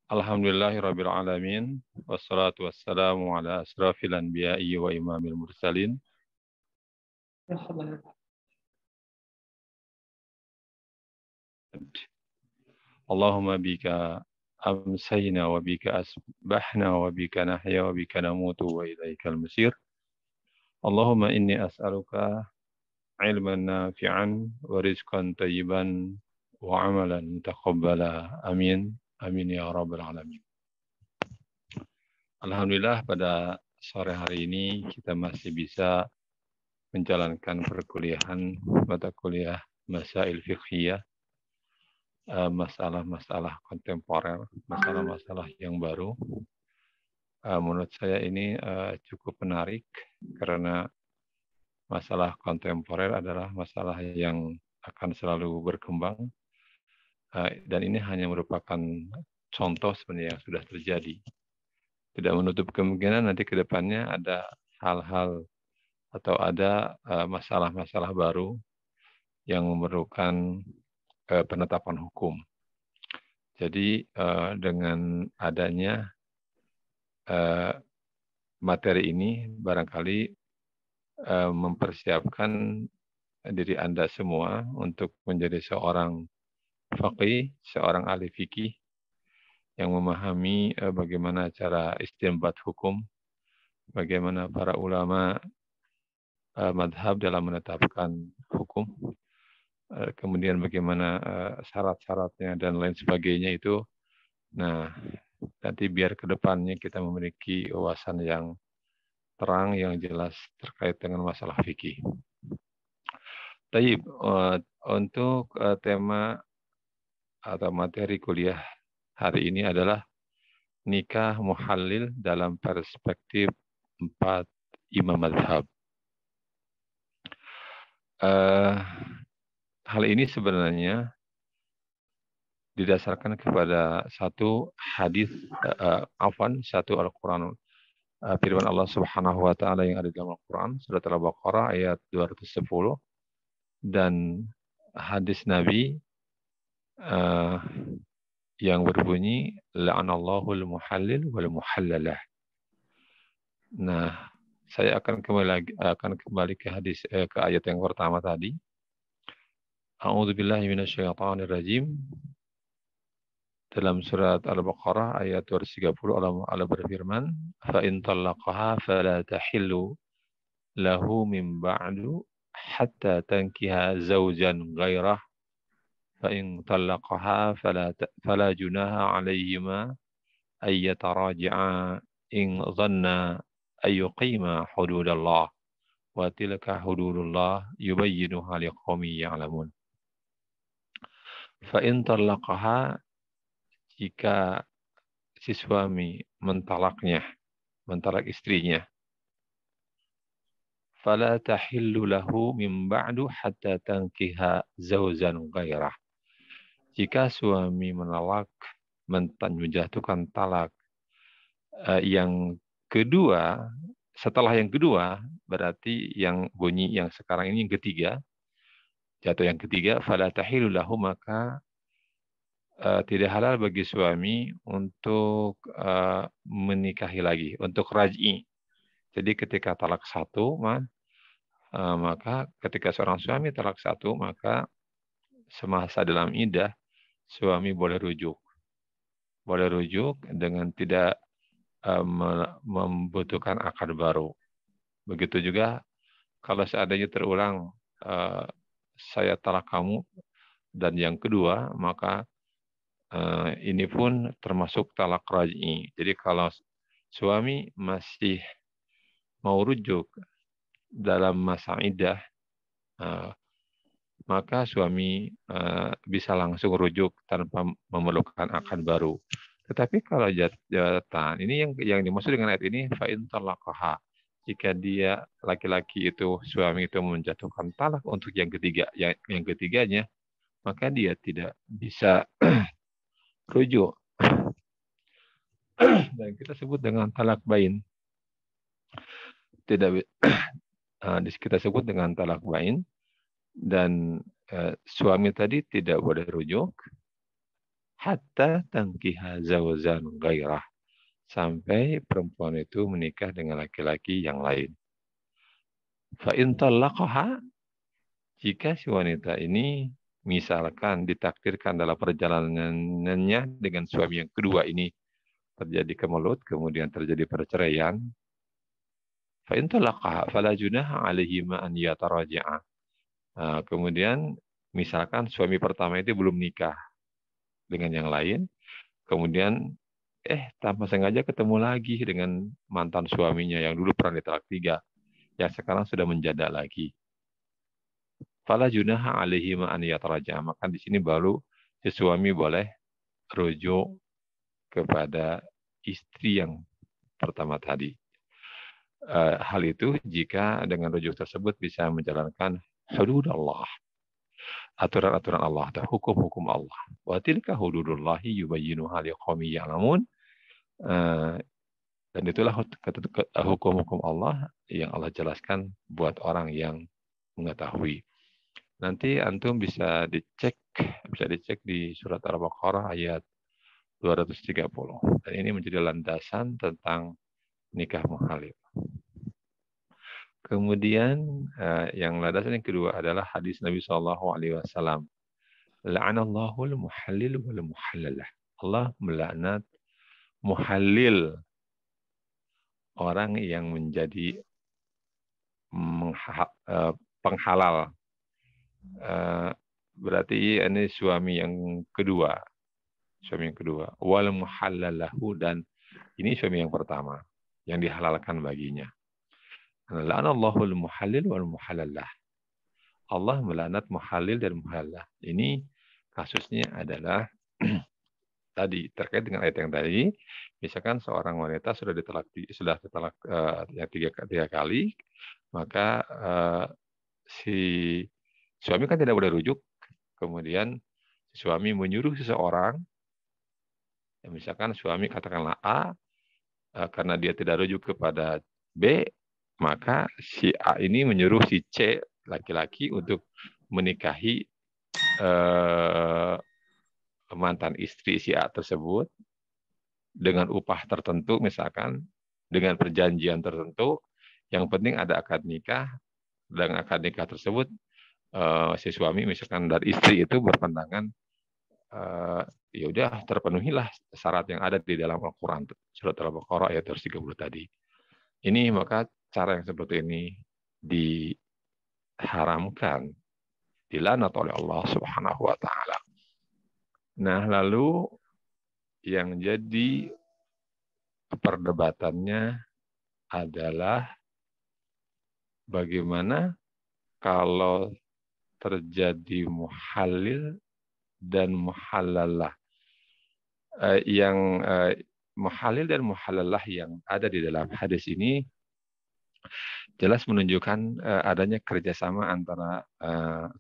Alhamdulillahirabbil alamin wassalatu wassalamu ala asrafil anbiya'i wa imamil mursalin Allahumma bika amsayna wa bika asbahna wa bika nahya wa bika namutu wa ilaikal masir. Allahumma inni as'aluka ilman nafi'an wa rizqan tayyiban wa amalan taqabbala. Amin. Amin ya rabbal alamin. Alhamdulillah pada sore hari ini kita masih bisa menjalankan perkuliahan mata kuliah Masail Fiqhiyah, masalah-masalah kontemporer, masalah-masalah yang baru. Menurut saya ini cukup menarik karena masalah kontemporer adalah masalah yang akan selalu berkembang dan ini hanya merupakan contoh sebenarnya yang sudah terjadi. Tidak menutup kemungkinan nanti ke depannya ada hal-hal atau ada masalah-masalah baru yang memerlukan penetapan hukum. Jadi dengan adanya materi ini barangkali mempersiapkan diri Anda semua untuk menjadi seorang faqih, seorang ahli fikih yang memahami bagaimana cara istinbat hukum, bagaimana para ulama madhab dalam menetapkan hukum, kemudian bagaimana syarat-syaratnya dan lain sebagainya itu. Nah, nanti biar ke depannya kita memiliki wawasan yang terang, yang jelas terkait dengan masalah fikih. Taib, untuk tema atau materi kuliah hari ini adalah nikah muhallil dalam perspektif 4 imam mazhab. Hal ini sebenarnya didasarkan kepada satu hadis, satu Al-Quran, firman Allah Subhanahu wa taala yang ada dalam Al-Quran surat Al-Baqarah ayat 210 dan hadis Nabi yang berbunyi la'anallahul muhallil wal muhallalah. Nah, saya akan kembali ke hadis ke ayat yang pertama tadi. A'udzubillahi minasyaitonirrajim. Dalam surat Al-Baqarah ayat 230 Allah berfirman, fa in talaqaha fala tahillu lahu min ba'du hatta tankiha zawjan ghairah fa in talaqaha fala junaha 'alayhima ay yataraja'a in dhanna ay yuqima hududallah wa tilka hududullah yubayyinuha liqaumin ya'lamun. Fa in talaqaha, jika si suami mentalak istrinya, fala tahillu lahu min ba'du hatta tankiha zawjan ghairah. Jika suami menjatuhkan talak yang kedua, setelah yang kedua, berarti yang bunyi yang sekarang ini yang ketiga, jatuh yang ketiga, fala tahillu lahu, maka tidak halal bagi suami untuk menikahi lagi, untuk raj'i. Jadi ketika talak satu, maka ketika seorang suami talak satu, maka semasa dalam iddah, suami boleh rujuk. Boleh rujuk dengan tidak membutuhkan akad baru. Begitu juga kalau seandainya terulang, saya talak kamu, dan yang kedua, maka ini pun termasuk talak raj'i. Jadi kalau suami masih mau rujuk dalam masa iddah, maka suami bisa langsung rujuk tanpa memerlukan akad baru. Tetapi kalau jabatan, ini yang dimaksud dengan ayat ini, fa in talaqaha, jika dia laki-laki itu, suami itu menjatuhkan talak untuk yang ketiga, yang ketiganya, maka dia tidak bisa rujuk. Dan kita sebut dengan talak bain. Kita sebut dengan talak bain, dan suami tadi tidak boleh rujuk hatta tangkiha zawzan ghairah, sampai perempuan itu menikah dengan laki-laki yang lain. Fa in talaqaha, jika si wanita ini misalkan ditakdirkan dalam perjalanannya dengan suami yang kedua ini terjadi kemelut, kemudian terjadi perceraian, fa in talaqaha fala junaha alaihima an yataraja'a. Kemudian misalkan suami pertama itu belum nikah dengan yang lain, kemudian tanpa sengaja ketemu lagi dengan mantan suaminya yang dulu pernah ditalak 3, yang sekarang sudah menjanda lagi. Fala junaha alaihima an yataraja'a. Maka di sini baru si suami boleh rujuk kepada istri yang pertama tadi. Hal itu jika dengan rujuk tersebut bisa menjalankan hudud Allah, aturan-aturan Allah dan hukum-hukum Allah. Wa tilka hududullahi yubayyinuha liqaumin ya'lamun. Dan itulah hukum-hukum Allah yang Allah jelaskan buat orang yang mengetahui. Nanti antum bisa dicek di surat Al-Baqarah ayat 230. Dan ini menjadi landasan tentang nikah muhalil. Kemudian yang landasan yang kedua adalah hadis Nabi SAW. La'anallahu al-muhallil wal muhallalah. Allah melaknat muhallil, orang yang menjadi penghalal. Berarti ini suami yang kedua. Wal muhallalahu, dan ini suami yang pertama yang dihalalkan baginya. La'anallahu al-muhallil wal muhallalah. Allah melaknat muhallil dan muhallalah. Ini kasusnya adalah tadi terkait dengan ayat yang tadi. Misalkan seorang wanita sudah ditalak yang tiga kali, maka si suami kan tidak boleh rujuk. Kemudian si suami menyuruh seseorang, misalkan suami katakanlah A, karena dia tidak rujuk kepada B, maka si A ini menyuruh si C, laki-laki, untuk menikahi mantan istri si A tersebut dengan upah tertentu, misalkan dengan perjanjian tertentu. Yang penting ada akad nikah, dan akad nikah tersebut si suami misalkan dari istri itu berpandangan ya udah terpenuhilah syarat yang ada di dalam Al-Quran surat Al-Baqarah ayat 30 tadi. Ini maka cara yang seperti ini diharamkan, dilaknat oleh Allah Subhanahu wa taala. Nah, lalu yang jadi perdebatannya adalah bagaimana kalau terjadi muhallil dan muhallalah. Yang muhallil dan muhallalah yang ada di dalam hadis ini jelas menunjukkan adanya kerjasama antara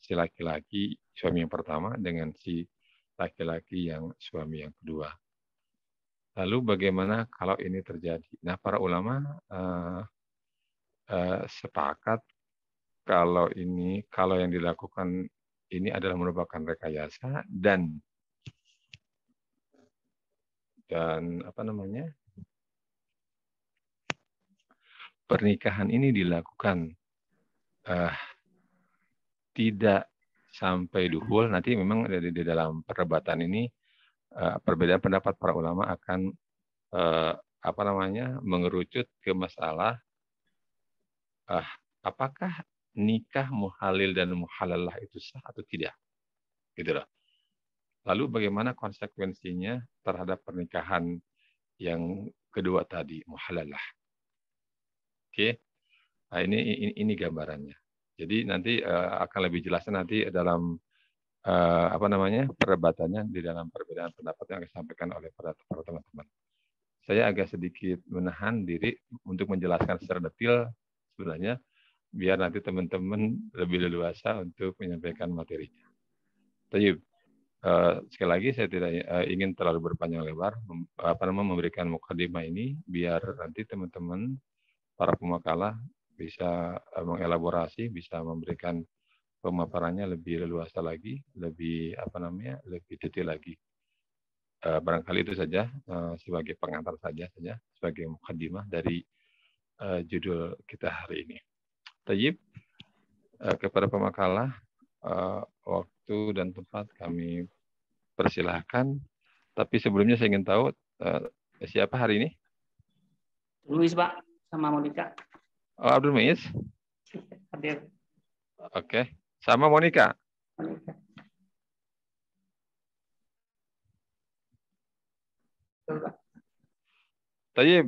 si laki-laki suami yang pertama dengan si laki-laki yang suami yang kedua. Lalu bagaimana kalau ini terjadi? Nah, para ulama sepakat kalau yang dilakukan ini adalah merupakan rekayasa dan pernikahan ini dilakukan tidak sampai duhul. Nanti memang di dalam perdebatan ini perbedaan pendapat para ulama akan mengerucut ke masalah apakah nikah muhalil dan muhalalah itu sah atau tidak, gitu loh. Lalu bagaimana konsekuensinya terhadap pernikahan yang kedua tadi, muhalalah. Oke, nah, ini gambarannya. Jadi nanti akan lebih jelasnya nanti dalam perdebatannya di dalam perbedaan pendapat yang disampaikan oleh para teman-teman. Saya agak sedikit menahan diri untuk menjelaskan secara detail sebenarnya, biar nanti teman-teman lebih leluasa untuk menyampaikan materinya. Tapi sekali lagi saya tidak ingin terlalu berpanjang lebar memberikan mukadimah ini, biar nanti teman-teman para pemakalah bisa mengelaborasi, bisa memberikan pemaparannya lebih leluasa lagi, lebih lebih detail lagi. Barangkali itu saja sebagai pengantar saja, sebagai mukaddimah dari judul kita hari ini. Tayyib, kepada pemakalah, waktu dan tempat kami persilahkan. Tapi sebelumnya saya ingin tahu siapa hari ini? Luis, Pak, sama Monica. Oh, Abdul Maiz? Hadir. Oke, sama Monica. Tayyib,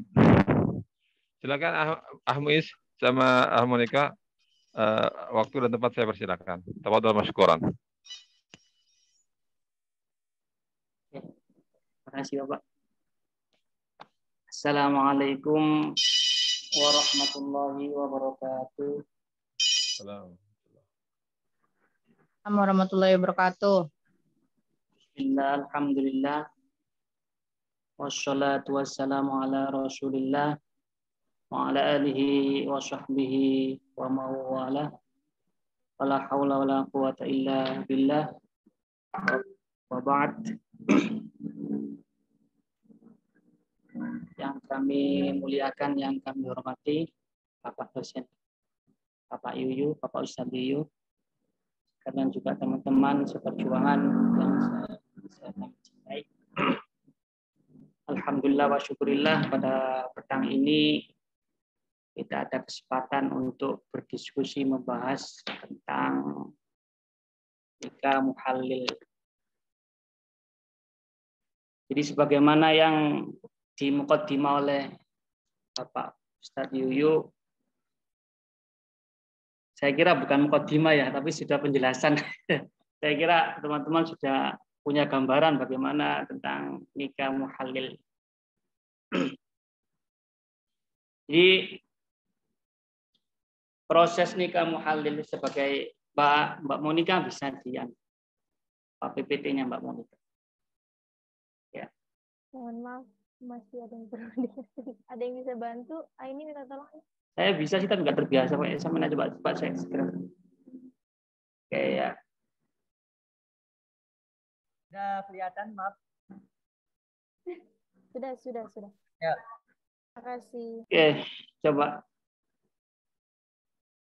silakan Ahmuis sama Monica. Waktu dan tempat saya persilakan. Tafadhol masykuran. Terima kasih, Bapak. Assalamualaikum warahmatullahi wabarakatuh. Assalamualaikum warahmatullahi wabarakatuh. Bismillah, alhamdulillah. Wassalatu wassalamu ala rasulillah wa ala alihi wa sahbihi wa mawala. Wala hawla wala quwata illa billah. Wa ba'd. Yang kami muliakan, yang kami hormati, Bapak dosen, Bapak Yuyu, Bapak Ustadz Yuyu, dan juga teman-teman seperjuangan yang saya cintai. Alhamdulillah wa syukurillah, pada petang ini kita ada kesempatan untuk berdiskusi membahas tentang nikah muhallil. Jadi sebagaimana yang dimuqaddimah oleh Bapak Ustadz Yuyu, saya kira bukan muqaddimah ya, tapi sudah penjelasan. Saya kira teman-teman sudah punya gambaran bagaimana tentang nikah muhallil. Jadi proses nikah muhallil sebagai Mbak Monica bisa Pak PPT-nya Mbak Monica. Ya. Mohon maaf, masih ada yang perlu dikasih. Ada yang bisa bantu? Ini minta tolong. Saya bisa sih, tapi nggak terbiasa. Saya mana coba saya segera. Oke ya. Sudah kelihatan, maaf. Sudah. Ya. Terima kasih. Oke, coba.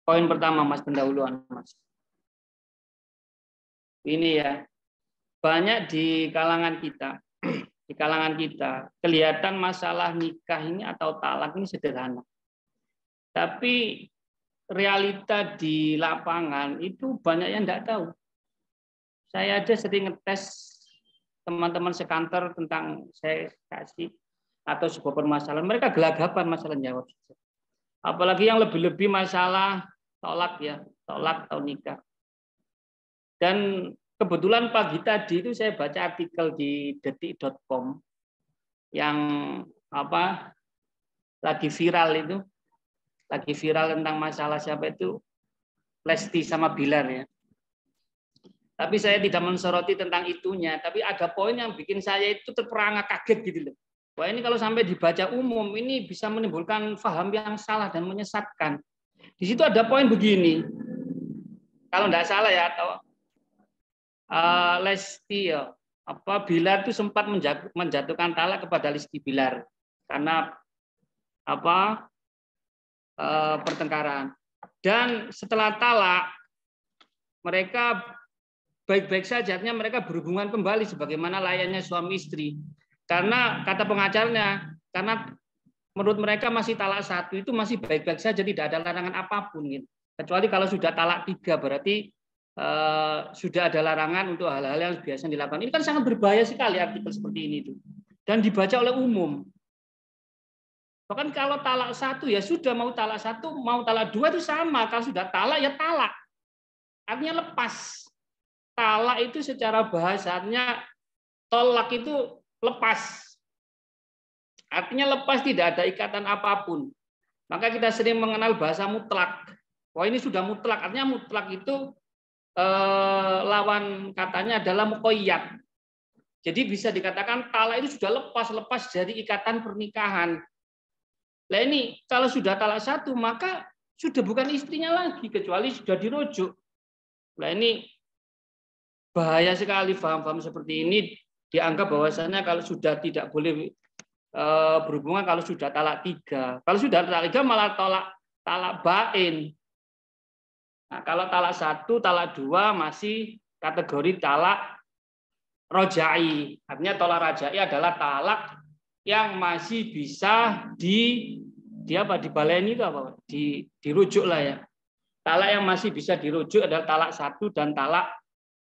Poin pertama, Mas, pendahuluan, Mas. Ini ya, banyak di kalangan kita, kelihatan masalah nikah ini atau talak ini sederhana. Tapi realita di lapangan itu banyak yang tidak tahu. Saya aja sering ngetes teman-teman sekantor tentang saya kasih atau sebuah permasalahan, mereka gelagapan masalah jawab. Apalagi yang lebih-lebih masalah tolak atau nikah. Dan kebetulan pagi tadi itu saya baca artikel di detik.com yang lagi viral tentang masalah siapa itu Lesti sama Bilar ya. Tapi saya tidak mensoroti tentang itunya, tapi ada poin yang bikin saya itu terperangah kaget gitu loh. Wah, ini kalau sampai dibaca umum ini bisa menimbulkan paham yang salah dan menyesatkan. Di situ ada poin begini. Kalau tidak salah ya, atau Lesti Bilar itu sempat menjatuhkan talak kepada Lesti Bilar karena pertengkaran. Dan setelah talak mereka baik-baik saja, artinya mereka berhubungan kembali sebagaimana layaknya suami istri. Karena kata pengacaranya, karena menurut mereka masih talak 1 itu masih baik-baik saja, tidak ada larangan apapun gitu. Kecuali kalau sudah talak 3 berarti sudah ada larangan untuk hal-hal yang biasa dilakukan. Ini kan sangat berbahaya sekali artikel seperti ini itu. Dan dibaca oleh umum. Bahkan kalau talak 1 ya sudah, mau talak 1, mau talak 2 itu sama. Kalau sudah talak ya talak. Artinya lepas. Talak itu secara bahasanya tolak itu lepas. Artinya lepas, tidak ada ikatan apapun. Maka kita sering mengenal bahasa mutlak. Wah, ini sudah mutlak. Artinya mutlak itu lawan katanya adalah muqayyad. Jadi bisa dikatakan talak itu sudah lepas dari ikatan pernikahan. Nah ini kalau sudah talak 1 maka sudah bukan istrinya lagi kecuali sudah dirujuk. Nah, ini bahaya sekali paham-paham seperti ini, dianggap bahwasanya kalau sudah tidak boleh berhubungan kalau sudah talak 3. Kalau sudah talak 3 malah talak bain. Nah, kalau talak 1, talak 2 masih kategori talak rojai. Artinya talak rojai adalah talak yang masih bisa dibaleni itu apa? Dirujuk lah ya. Talak yang masih bisa dirujuk adalah talak 1 dan talak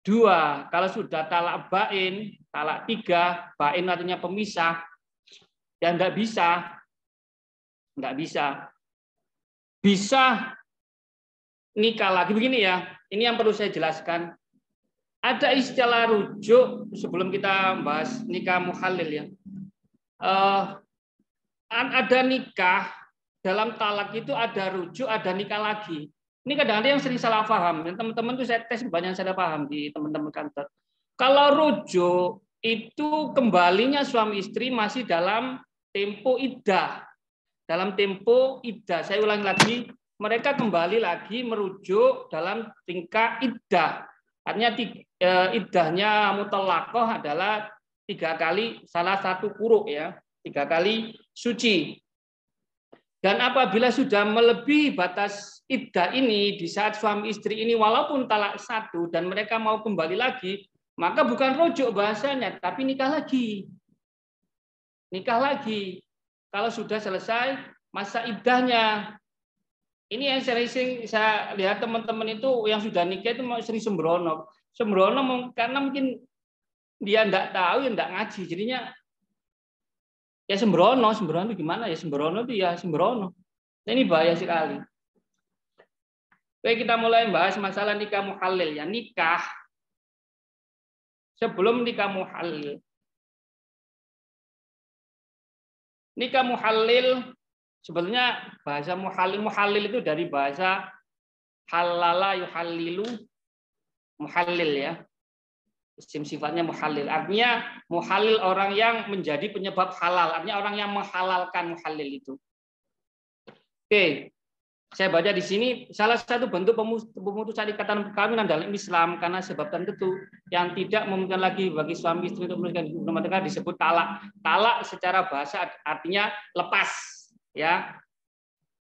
2. Kalau sudah talak bain, talak 3, bain artinya pemisah, ya enggak bisa. Bisa nikah lagi. Begini ya, ini yang perlu saya jelaskan. Ada istilah rujuk sebelum kita bahas nikah muhalil ya. Ada nikah, dalam talak itu ada rujuk, ada nikah lagi. Ini kadang-kadang yang sering salah paham. Teman-teman tuh saya tes banyak salah paham di teman-teman kantor. Kalau rujuk itu kembalinya suami istri masih dalam tempo iddah. Dalam tempo iddah. Saya ulangi lagi, mereka kembali lagi merujuk dalam tingkat iddah. Artinya iddahnya mutallaqah adalah 3 kali salah satu quru ya, 3 kali suci. Dan apabila sudah melebihi batas iddah ini di saat suami istri ini walaupun talak 1 dan mereka mau kembali lagi, maka bukan rujuk bahasanya, tapi nikah lagi. Nikah lagi. Kalau sudah selesai masa iddahnya. Ini yang sering saya lihat teman-teman itu yang sudah nikah itu sering sembrono. Sembrono karena mungkin dia enggak tahu, ya enggak ngaji. Jadinya ya sembrono gimana ya, sembrono itu ya sembrono. Ini bahaya sekali. Oke, kita mulai bahas masalah nikah muhalil ya. Nikah sebelum nikah muhalil. Nikah muhalil sebetulnya bahasa muhalil itu dari bahasa halala yuhallilu muhalil ya. Isim sifatnya muhalil. Artinya muhalil orang yang menjadi penyebab halal. Artinya orang yang menghalalkan muhalil itu. Oke, saya baca di sini salah satu bentuk pemutusan ikatan perkawinan dalam Islam karena sebab tertentu yang tidak memungkinkan lagi bagi suami istri untuk melanjutkan rumah tangga disebut talak. Talak secara bahasa artinya lepas, ya.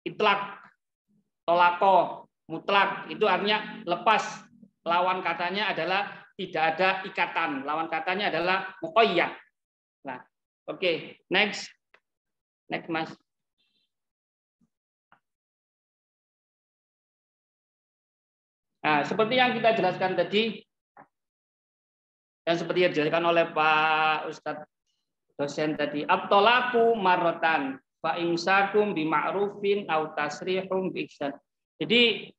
Itlak, tolako, mutlak itu artinya lepas. Lawan katanya adalah tidak ada ikatan. Lawan katanya adalah muqayyad. Nah, oke, next Mas. Nah, seperti yang kita jelaskan tadi, dan seperti yang dijelaskan oleh Pak Ustadz dosen tadi, at-thalaqu marratan fa imsakum bi ma'rufin aw tasrihum bi ihsan. Jadi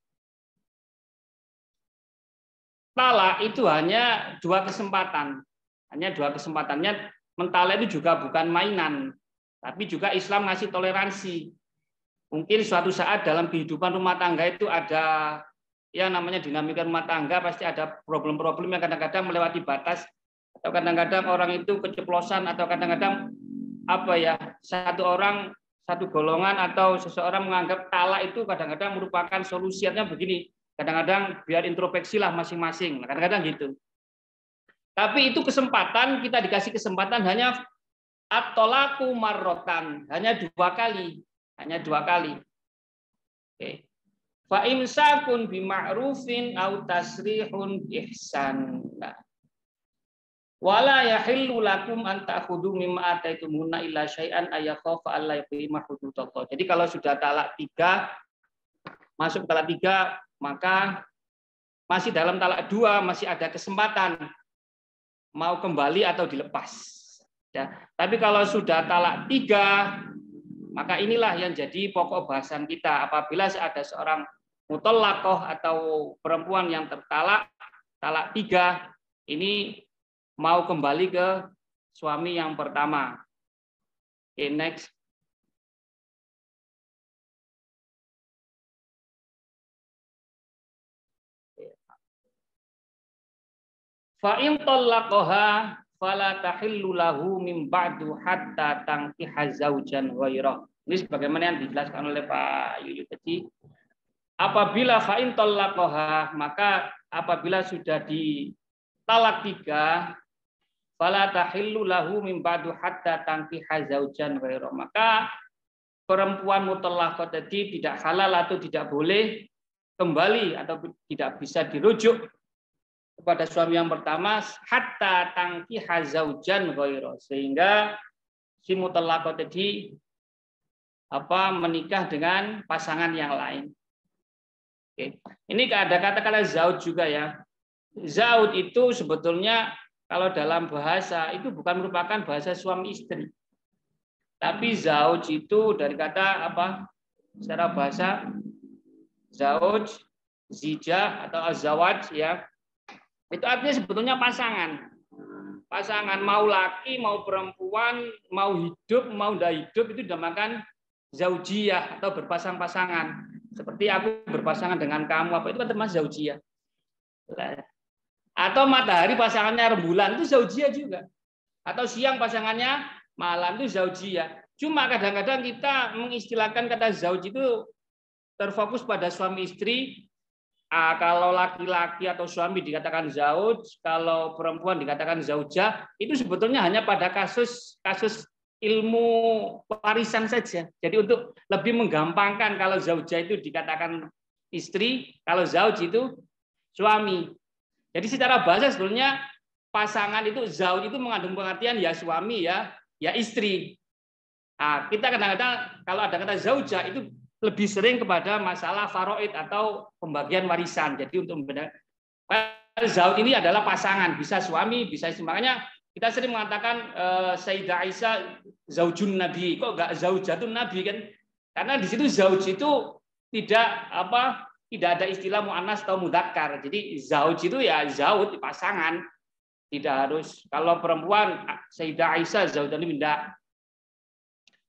talak itu hanya 2 kesempatan. Hanya 2 kesempatannya. Mentalak itu juga bukan mainan, tapi juga Islam ngasih toleransi. Mungkin suatu saat dalam kehidupan rumah tangga itu ada ya namanya dinamika rumah tangga, pasti ada problem-problem yang kadang-kadang melewati batas, atau kadang-kadang orang itu keceplosan, atau kadang-kadang apa ya, satu golongan atau seseorang menganggap talak itu kadang-kadang merupakan solusinya begini. Kadang-kadang biar introspeksi lah masing-masing. Kadang-kadang gitu. Tapi itu kesempatan, kita dikasih kesempatan hanya at-thalaqu marratan, hanya 2 kali. Hanya 2 kali. Oke. Fa imsakun bi ma'rufin aw tasrihun ihsan. Wala yahillu lakum an ta'khudhu mimma ataitumuna illa syai'an ayakhafa alla yuqima hududallah. Jadi kalau sudah talak 3, masuk talak 3, maka masih dalam talak 2 masih ada kesempatan mau kembali atau dilepas. Ya. Tapi kalau sudah talak 3, maka inilah yang jadi pokok bahasan kita. Apabila ada seorang mutallaqah atau perempuan yang tertalak, talak 3, ini mau kembali ke suami yang pertama. Oke, next. Fa in talaqaha fala tahillu lahu min ba'du hatta tankiha zaujan ghairah. Ini sebagaimana yang dijelaskan oleh Pak Yuyu tadi. Apabila fa in talaqaha, maka apabila sudah ditalak 3, fala tahillu lahu min ba'du hatta tankiha zaujan ghairu. Maka perempuan mutallaqah tadi tidak halal atau tidak boleh kembali atau tidak bisa dirujuk kepada suami yang pertama hatta tankiha zaujan ghairu, sehingga si mutallaqah tadi menikah dengan pasangan yang lain. Oke. Ini ada kata-kata zauj juga ya. Zauj itu sebetulnya kalau dalam bahasa itu bukan merupakan bahasa suami istri. Tapi zauj itu dari kata secara bahasa zauj, zija atau azawaj ya. Itu artinya sebetulnya pasangan. Pasangan mau laki, mau perempuan, mau hidup, mau tidak hidup itu dinamakan zaujiyah atau berpasang-pasangan. Seperti aku berpasangan dengan kamu, itu kan termasuk zaujiyah. Atau matahari pasangannya rembulan itu zaujiyah juga. Atau siang pasangannya malam itu zaujiyah. Cuma kadang-kadang kita mengistilahkan kata zauj itu terfokus pada suami istri. Kalau laki-laki atau suami dikatakan zauj, kalau perempuan dikatakan zaujah, itu sebetulnya hanya pada kasus ilmu warisan saja. Jadi untuk lebih menggampangkan, kalau zaujah itu dikatakan istri, kalau zauj itu suami. Jadi secara bahasa sebetulnya pasangan itu zauj itu mengandung pengertian ya suami ya istri. Nah, kita kadang-kadang kalau ada kata zaujah itu lebih sering kepada masalah faraid atau pembagian warisan. Jadi untuk membedakan zauj ini adalah pasangan, bisa suami, bisa istri. Makanya kita sering mengatakan Sayyidah Aisyah zaujun Nabi. Kok enggak zaujatun Nabi kan? Karena di situ zauj itu tidak ada istilah muannas atau mudzakkar. Jadi zauj itu ya zauj pasangan. Tidak harus kalau perempuan Sayyidah Aisyah zaujan tidak.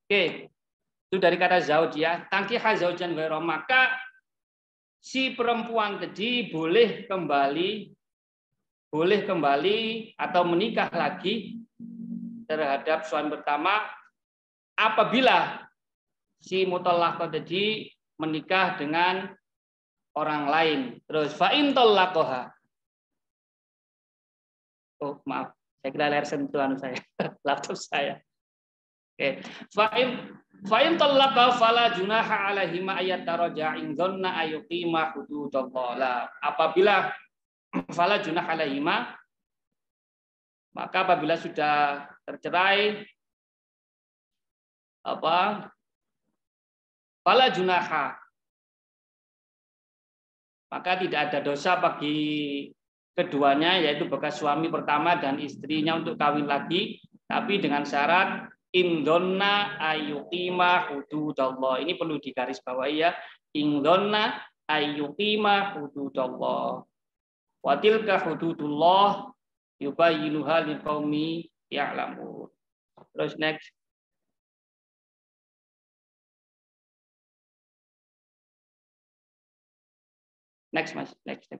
Oke. Itu dari kata zauj ya. Tankiha zaujan ghairu, maka si perempuan tadi boleh kembali atau menikah lagi terhadap suami pertama apabila si mutallaqah tadi menikah dengan orang lain. Terus fa in tallaqaha. Oh, maaf. Saya kira layar sentuhan saya. Laptop saya. Oke. Fa in tallaqa fala junaha alaihima ayataraja in dhanna ayuqima hududallah. Apabila fala junaha alaihima, maka apabila sudah tercerai fala junaha, maka tidak ada dosa bagi keduanya, yaitu bekas suami pertama dan istrinya untuk kawin lagi, tapi dengan syarat indonna ayyuqima hududallah. Ini perlu digarisbawahi ya. Indonna ayyuqima hududallah. Wa tilka hududullah yubayyinuha liqaumi ya'lamun. Terus next. Next Mas, next.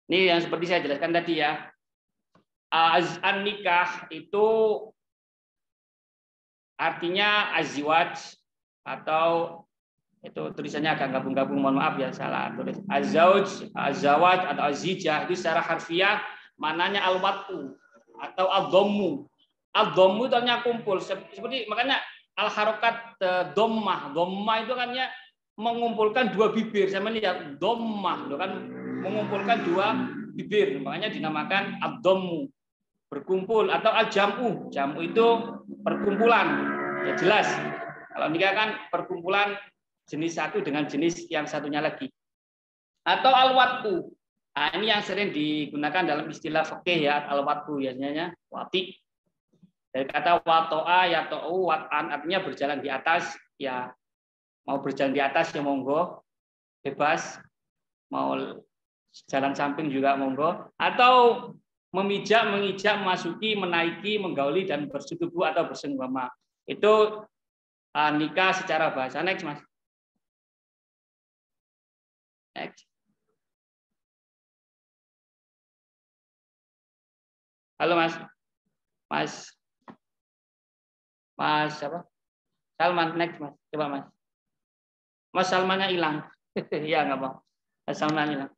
Ini yang seperti saya jelaskan tadi ya. An-nikah itu artinya azwaj atau itu tulisannya agak gabung-gabung, mohon maaf ya salah tulis. Azauj, azawaj atau azijah itu secara harfiah mananya al-watu atau ad-dhammu. Ad-dhammu itu artinya kumpul. Seperti makanya al-harokat dhammah. Dhammah itu kan ya mengumpulkan dua bibir. Saya melihat dhammah itu kan mengumpulkan dua bibir. Makanya dinamakan ad-dhammu. Berkumpul atau al-jam'u. Jam'u itu perkumpulan. Ya jelas. Kalau nikah kan perkumpulan jenis satu dengan jenis yang satunya lagi. Atau al-wat'u. Nah, ini yang sering digunakan dalam istilah fikih ya, al-wat'u biasanya wati. Dari kata wato'a yato'u wat'an artinya berjalan di atas, ya mau berjalan di atas ya monggo, bebas. Mau jalan samping juga monggo, atau memijak, mengijak, memasuki, menaiki, menggauli dan bersetubuh atau bersenggama. Itu nikah secara bahasa. Next Mas. Next. Halo Mas. Mas apa? Salman, next Mas. Coba Mas. Mas Salmannya hilang. Ya nggak apa. Mas Salman hilang.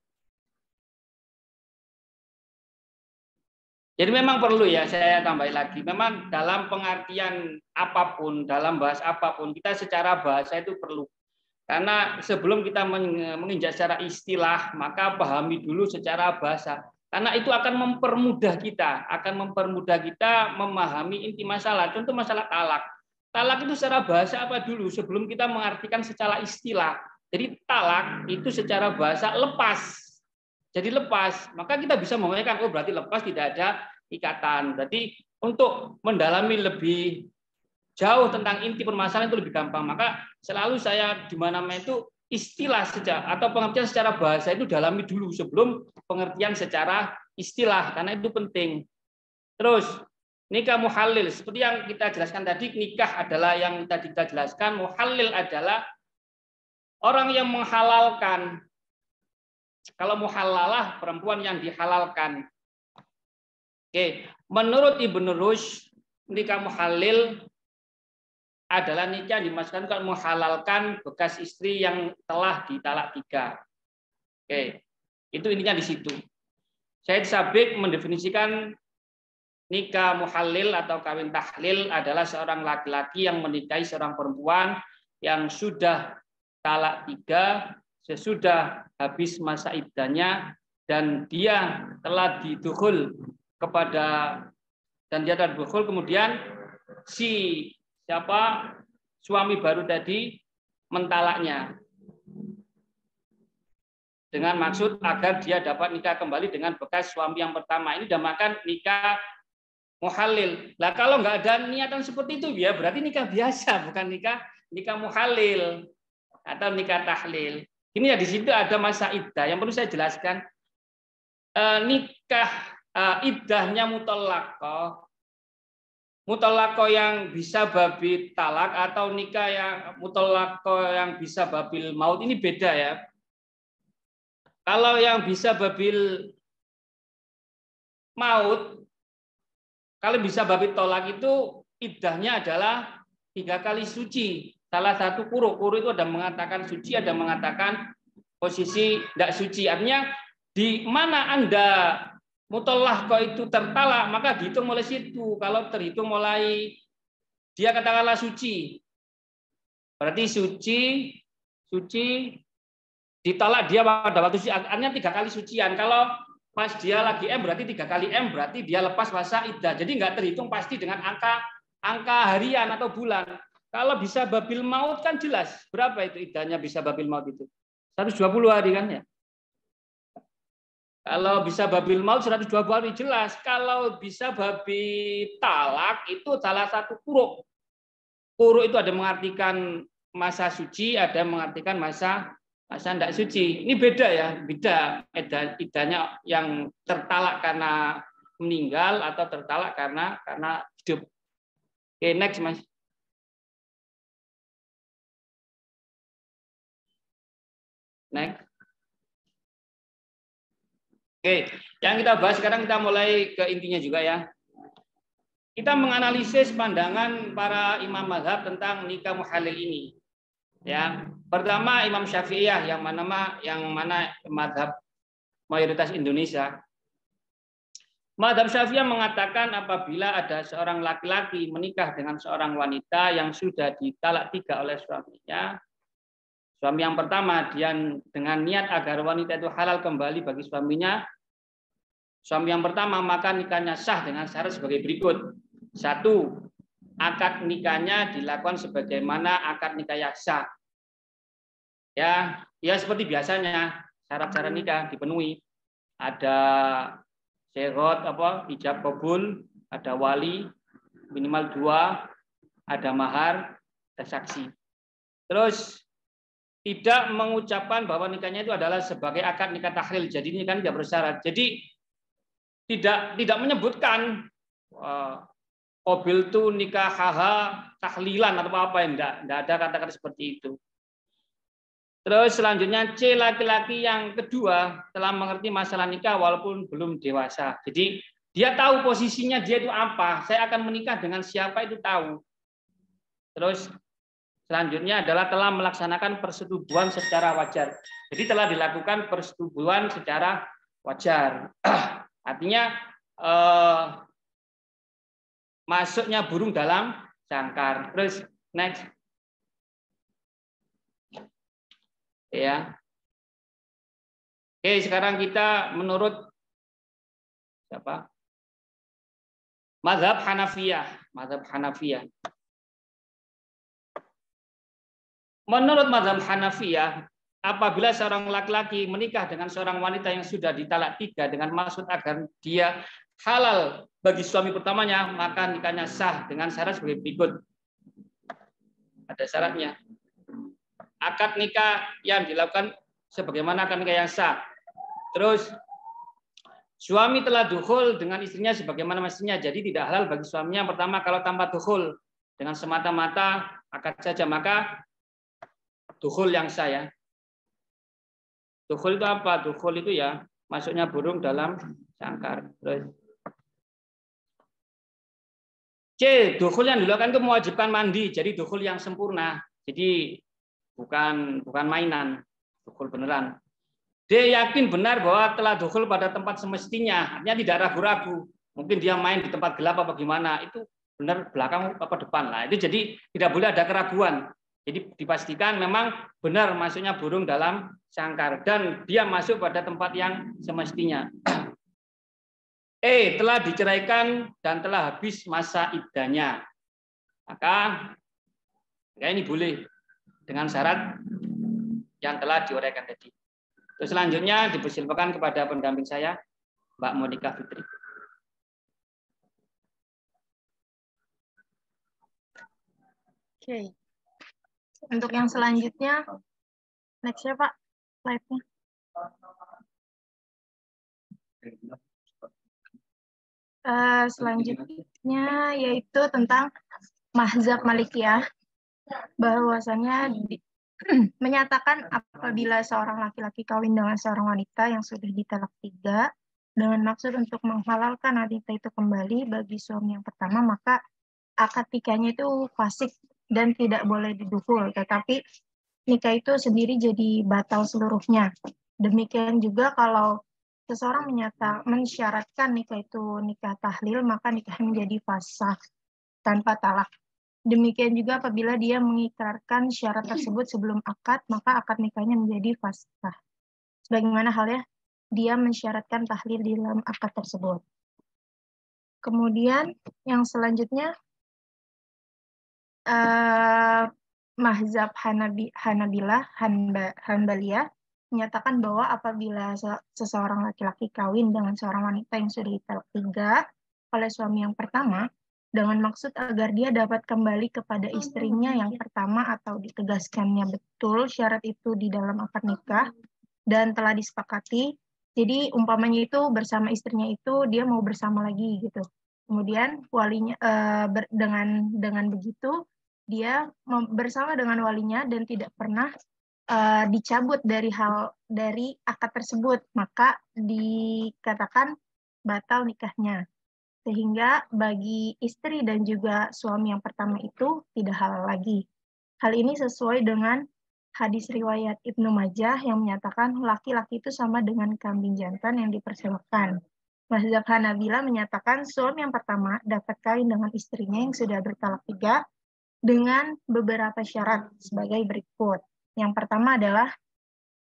Jadi memang perlu ya, saya tambahin lagi. Memang dalam pengertian apapun, dalam bahas apapun, kita secara bahasa itu perlu. Karena sebelum kita menginjak secara istilah, maka pahami dulu secara bahasa. Karena itu akan mempermudah kita, memahami inti masalah. Contoh masalah talak. Talak itu secara bahasa apa dulu sebelum kita mengartikan secara istilah. Jadi talak itu secara bahasa lepas. Jadi lepas, maka kita bisa membayangkan, oh berarti lepas, tidak ada ikatan. Berarti untuk mendalami lebih jauh tentang inti permasalahan itu lebih gampang. Maka selalu saya di mana-mana itu istilah saja atau pengertian secara bahasa itu dalami dulu sebelum pengertian secara istilah, karena itu penting. Terus nikah muhalil, seperti yang kita jelaskan tadi, nikah adalah yang tadi kita jelaskan, muhalil adalah orang yang menghalalkan. Kalau muhalalah perempuan yang dihalalkan. Oke, menurut Ibnu Rushd nikah muhalil adalah nikah yang dimaksudkan untuk menghalalkan bekas istri yang telah ditalak 3. Oke, itu intinya di situ. Syed Sabiq mendefinisikan nikah muhalil atau kawin tahlil adalah seorang laki-laki yang menikahi seorang perempuan yang sudah talak 3 sesudah habis masa iddahnya dan dia telah didukhul kemudian si suami baru tadi mentalaknya dengan maksud agar dia dapat nikah kembali dengan bekas suami yang pertama. Ini dinamakan nikah muhalil. Nah, kalau nggak ada niatan seperti itu ya berarti nikah biasa, bukan nikah muhalil atau nikah tahlil. Ini ya di situ ada masa iddah. Yang perlu saya jelaskan, nikah iddahnya mutallaqah yang bisa babi talak atau nikah yang mutallaqah yang bisa babil maut ini beda ya. Kalau yang bisa babil maut, kalau bisa babil tolak itu iddahnya adalah 3 kali suci. Salah satu kuru itu ada mengatakan suci, ada mengatakan posisi tidak suci. Artinya di mana Anda mutallaqah itu tertalak, maka dihitung mulai situ. Kalau terhitung mulai dia katakanlah suci, berarti suci ditalak dia pada waktu suci. Artinya 3 kali sucian. Kalau pas dia lagi berarti 3 kali berarti dia lepas masa iddah. Jadi nggak terhitung pasti dengan angka harian atau bulan. Kalau bisa babil maut kan jelas berapa itu iddahnya bisa babil maut itu 120 hari kan ya. Kalau bisa babil maut 120 hari jelas. Kalau bisa babi talak itu salah satu kuruk. Kuruk itu ada mengartikan masa suci, ada mengartikan masa tidak suci. Ini beda ya, beda iddahnya yang tertalak karena meninggal atau tertalak karena hidup. Oke, next Mas. Next. Oke, yang kita bahas sekarang kita mulai ke intinya juga ya. Kita menganalisis pandangan para imam mazhab tentang nikah muhalil ini. Ya, pertama Imam Syafi'iyah yang mana mazhab mayoritas Indonesia. Mazhab Syafi'iyah mengatakan apabila ada seorang laki-laki menikah dengan seorang wanita yang sudah ditalak 3 oleh suaminya. Suami yang pertama dia dengan niat agar wanita itu halal kembali bagi suaminya. Suami yang pertama maka nikahnya sah dengan syarat sebagai berikut. 1. Akad nikahnya dilakukan sebagaimana akad nikah yang sah. Ya seperti biasanya syarat-syarat nikah dipenuhi. Ada syarat ijab qabul, ada wali minimal 2, ada mahar, ada saksi. Terus tidak mengucapkan bahwa nikahnya itu adalah sebagai akad nikah tahlil. Jadi nikah tidak bersyarat. Jadi tidak menyebutkan qabil itu nikah tahlilan atau apa yang tidak ada kata-kata seperti itu. Terus selanjutnya C, laki-laki yang kedua telah mengerti masalah nikah walaupun belum dewasa. Jadi dia tahu posisinya dia itu apa. Saya akan menikah dengan siapa itu tahu. Terus selanjutnya adalah telah melaksanakan persetubuhan secara wajar. Jadi telah dilakukan persetubuhan secara wajar. Artinya masuknya burung dalam sangkar. Terus next. Ya. Oke, sekarang kita menurut siapa? Mazhab Hanafiyah. Mazhab Hanafiyah. Menurut mazhab Hanafiyah, apabila seorang laki-laki menikah dengan seorang wanita yang sudah ditalak 3 dengan maksud agar dia halal bagi suami pertamanya, maka nikahnya sah dengan syarat sebagai berikut. Ada syaratnya. Akad nikah yang dilakukan sebagaimana akad nikah yang sah. Terus suami telah dukhul dengan istrinya sebagaimana mestinya, jadi tidak halal bagi suaminya pertama kalau tanpa dukhul dengan semata-mata akad saja, maka dukhul yang sah ya. Dukhul itu apa? Dukhul itu ya masuknya burung dalam sangkar. Terus C, dukhul yang dilakukan itu mewajibkan mandi, jadi dukhul yang sempurna. Jadi bukan mainan, dukhul beneran. D, yakin benar bahwa telah dukhul pada tempat semestinya, artinya tidak ragu-ragu. Mungkin dia main di tempat gelap apa gimana, itu benar belakang apa depan lah. Itu jadi tidak boleh ada keraguan. Jadi dipastikan memang benar masuknya burung dalam sangkar dan dia masuk pada tempat yang semestinya. E, telah diceraikan dan telah habis masa iddahnya. Maka ini boleh dengan syarat yang telah diuraikan tadi. Terus selanjutnya dipersilakan kepada pendamping saya, Mbak Monika Fitri. Oke. Untuk yang selanjutnya, next ya Pak, slide-nya. Selanjutnya yaitu tentang mazhab Malikiyah, bahwasanya menyatakan apabila seorang laki-laki kawin dengan seorang wanita yang sudah ditalak 3 dengan maksud untuk menghalalkan wanita itu kembali bagi suami yang pertama, maka akad nikahnya itu fasik dan tidak boleh didukhul, tetapi nikah itu sendiri jadi batal seluruhnya. Demikian juga kalau seseorang mensyaratkan nikah itu nikah tahlil, maka nikah menjadi fasah tanpa talak. Demikian juga apabila dia mengikrarkan syarat tersebut sebelum akad, maka akad nikahnya menjadi fasah. Sebagaimana halnya dia mensyaratkan tahlil di dalam akad tersebut. Kemudian yang selanjutnya mazhab Hanbaliyah menyatakan bahwa apabila seseorang laki-laki kawin dengan seorang wanita yang sudah ditalak 3 oleh suami yang pertama dengan maksud agar dia dapat kembali kepada istrinya yang pertama atau ditegaskannya betul syarat itu di dalam akad nikah dan telah disepakati, jadi umpamanya itu bersama istrinya itu dia mau bersama lagi gitu. Kemudian walinya dengan begitu dia bersama dengan walinya dan tidak pernah dicabut dari akad tersebut, maka dikatakan batal nikahnya. Sehingga bagi istri dan juga suami yang pertama itu tidak halal lagi. Hal ini sesuai dengan hadis riwayat Ibnu Majah yang menyatakan laki-laki itu sama dengan kambing jantan yang dipersewakan. Mazhab Hanabilah menyatakan suami yang pertama dapat kawin dengan istrinya yang sudah bertalak 3 dengan beberapa syarat sebagai berikut. Yang pertama adalah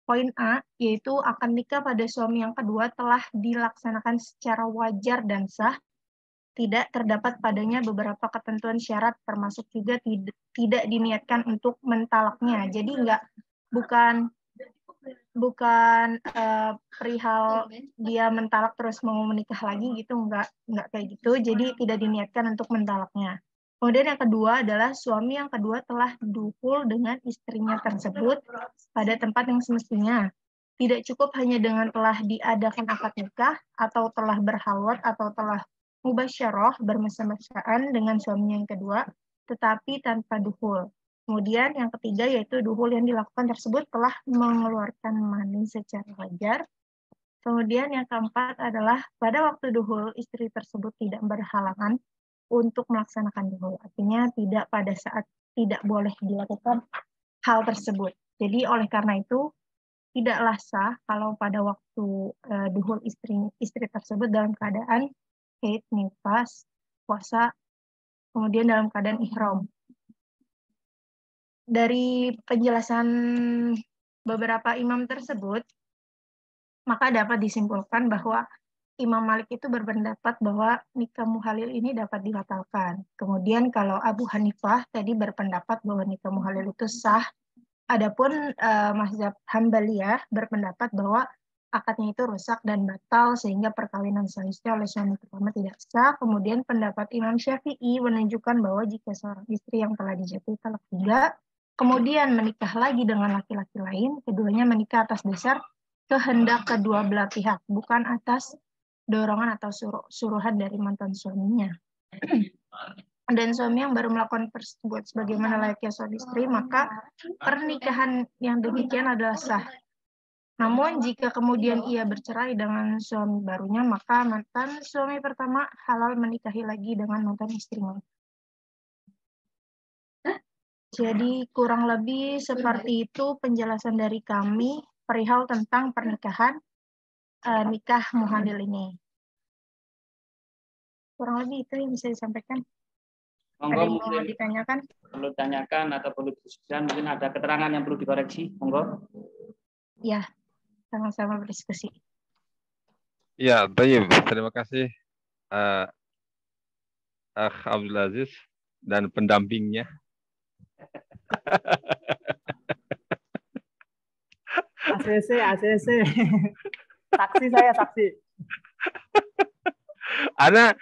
poin A, yaitu akad nikah pada suami yang kedua telah dilaksanakan secara wajar dan sah, tidak terdapat padanya beberapa ketentuan syarat, termasuk juga tidak diniatkan untuk mentalaknya. Jadi bukan perihal dia mentalak terus mau menikah lagi gitu, enggak kayak gitu. Jadi tidak diniatkan untuk mentalaknya. Kemudian yang kedua adalah suami yang kedua telah dukhul dengan istrinya tersebut pada tempat yang semestinya. Tidak cukup hanya dengan telah diadakan akad nikah atau telah berhalwat atau telah mubasyarah bermesra-mesraan dengan suaminya yang kedua, tetapi tanpa dukhul. Kemudian yang ketiga yaitu dukhul yang dilakukan tersebut telah mengeluarkan mani secara wajar. Kemudian yang keempat adalah pada waktu dukhul istri tersebut tidak berhalangan untuk melaksanakan dukhul. Artinya tidak pada saat tidak boleh dilakukan hal tersebut. Jadi oleh karena itu tidaklah sah kalau pada waktu duhul istri tersebut dalam keadaan haid, nifas, puasa, kemudian dalam keadaan ihram. Dari penjelasan beberapa imam tersebut, maka dapat disimpulkan bahwa Imam Malik itu berpendapat bahwa nikah muhalil ini dapat dibatalkan. Kemudian kalau Abu Hanifah tadi berpendapat bahwa nikah muhalil itu sah. Adapun mazhab Hambaliyah berpendapat bahwa akadnya itu rusak dan batal sehingga perkawinan selanjutnya oleh suami pertama tidak sah. Kemudian pendapat Imam Syafi'i menunjukkan bahwa jika seorang istri yang telah dijatuhi talak 3 kemudian menikah lagi dengan laki-laki lain, keduanya menikah atas dasar kehendak kedua belah pihak, bukan atas dorongan atau suruhan dari mantan suaminya. Dan suami yang baru melakukan tersebut sebagaimana layaknya suami istri, maka pernikahan yang demikian adalah sah. Namun jika kemudian ia bercerai dengan suami barunya, maka mantan suami pertama halal menikahi lagi dengan mantan istrinya. Jadi kurang lebih seperti itu penjelasan dari kami perihal tentang pernikahan nikah muhalil ini. Kurang lebih itu yang bisa disampaikan. Ada yang mau ditanyakan? Perlu ditanyakan atau perlu diskusikan, mungkin ada keterangan yang perlu dikoreksi, monggo. Ya, sama-sama berdiskusi. Ya, baik. Terima kasih Akh Abdul Aziz dan pendampingnya. ACC. Saksi saya, saksi. Anda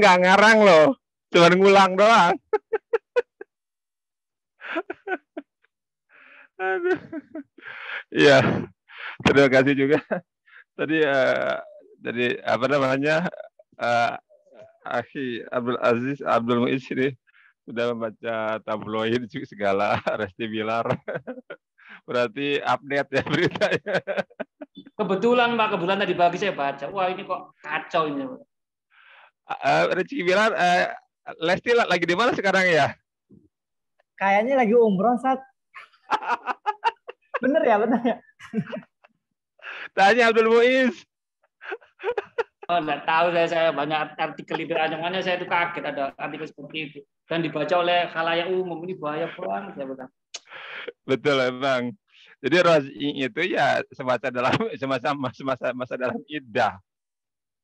nggak ngarang loh, cuma ngulang doang. Aduh. Iya, terima kasih juga. Tadi apa namanya Akhi Abdul Aziz Abdul Muiz ini sudah membaca tabloid segala, Resti Bilar. Berarti update ya beritanya. Kebetulan Pak, tadi pagi saya baca. Wah ini kok kacau ini. Rizky Bilar, Lesti lagi di mana sekarang ya? Kayaknya lagi umroh, Sat. Bener ya? Tanya Abdul Muiz. Oh, enggak tahu saya banyak artikel itu, makanya saya itu kaget ada artikel seperti itu dan dibaca oleh khalayak umum. Ini bahaya banget ya, Bang. Betul Bang. Jadi raj'i itu ya semasa dalam iddah.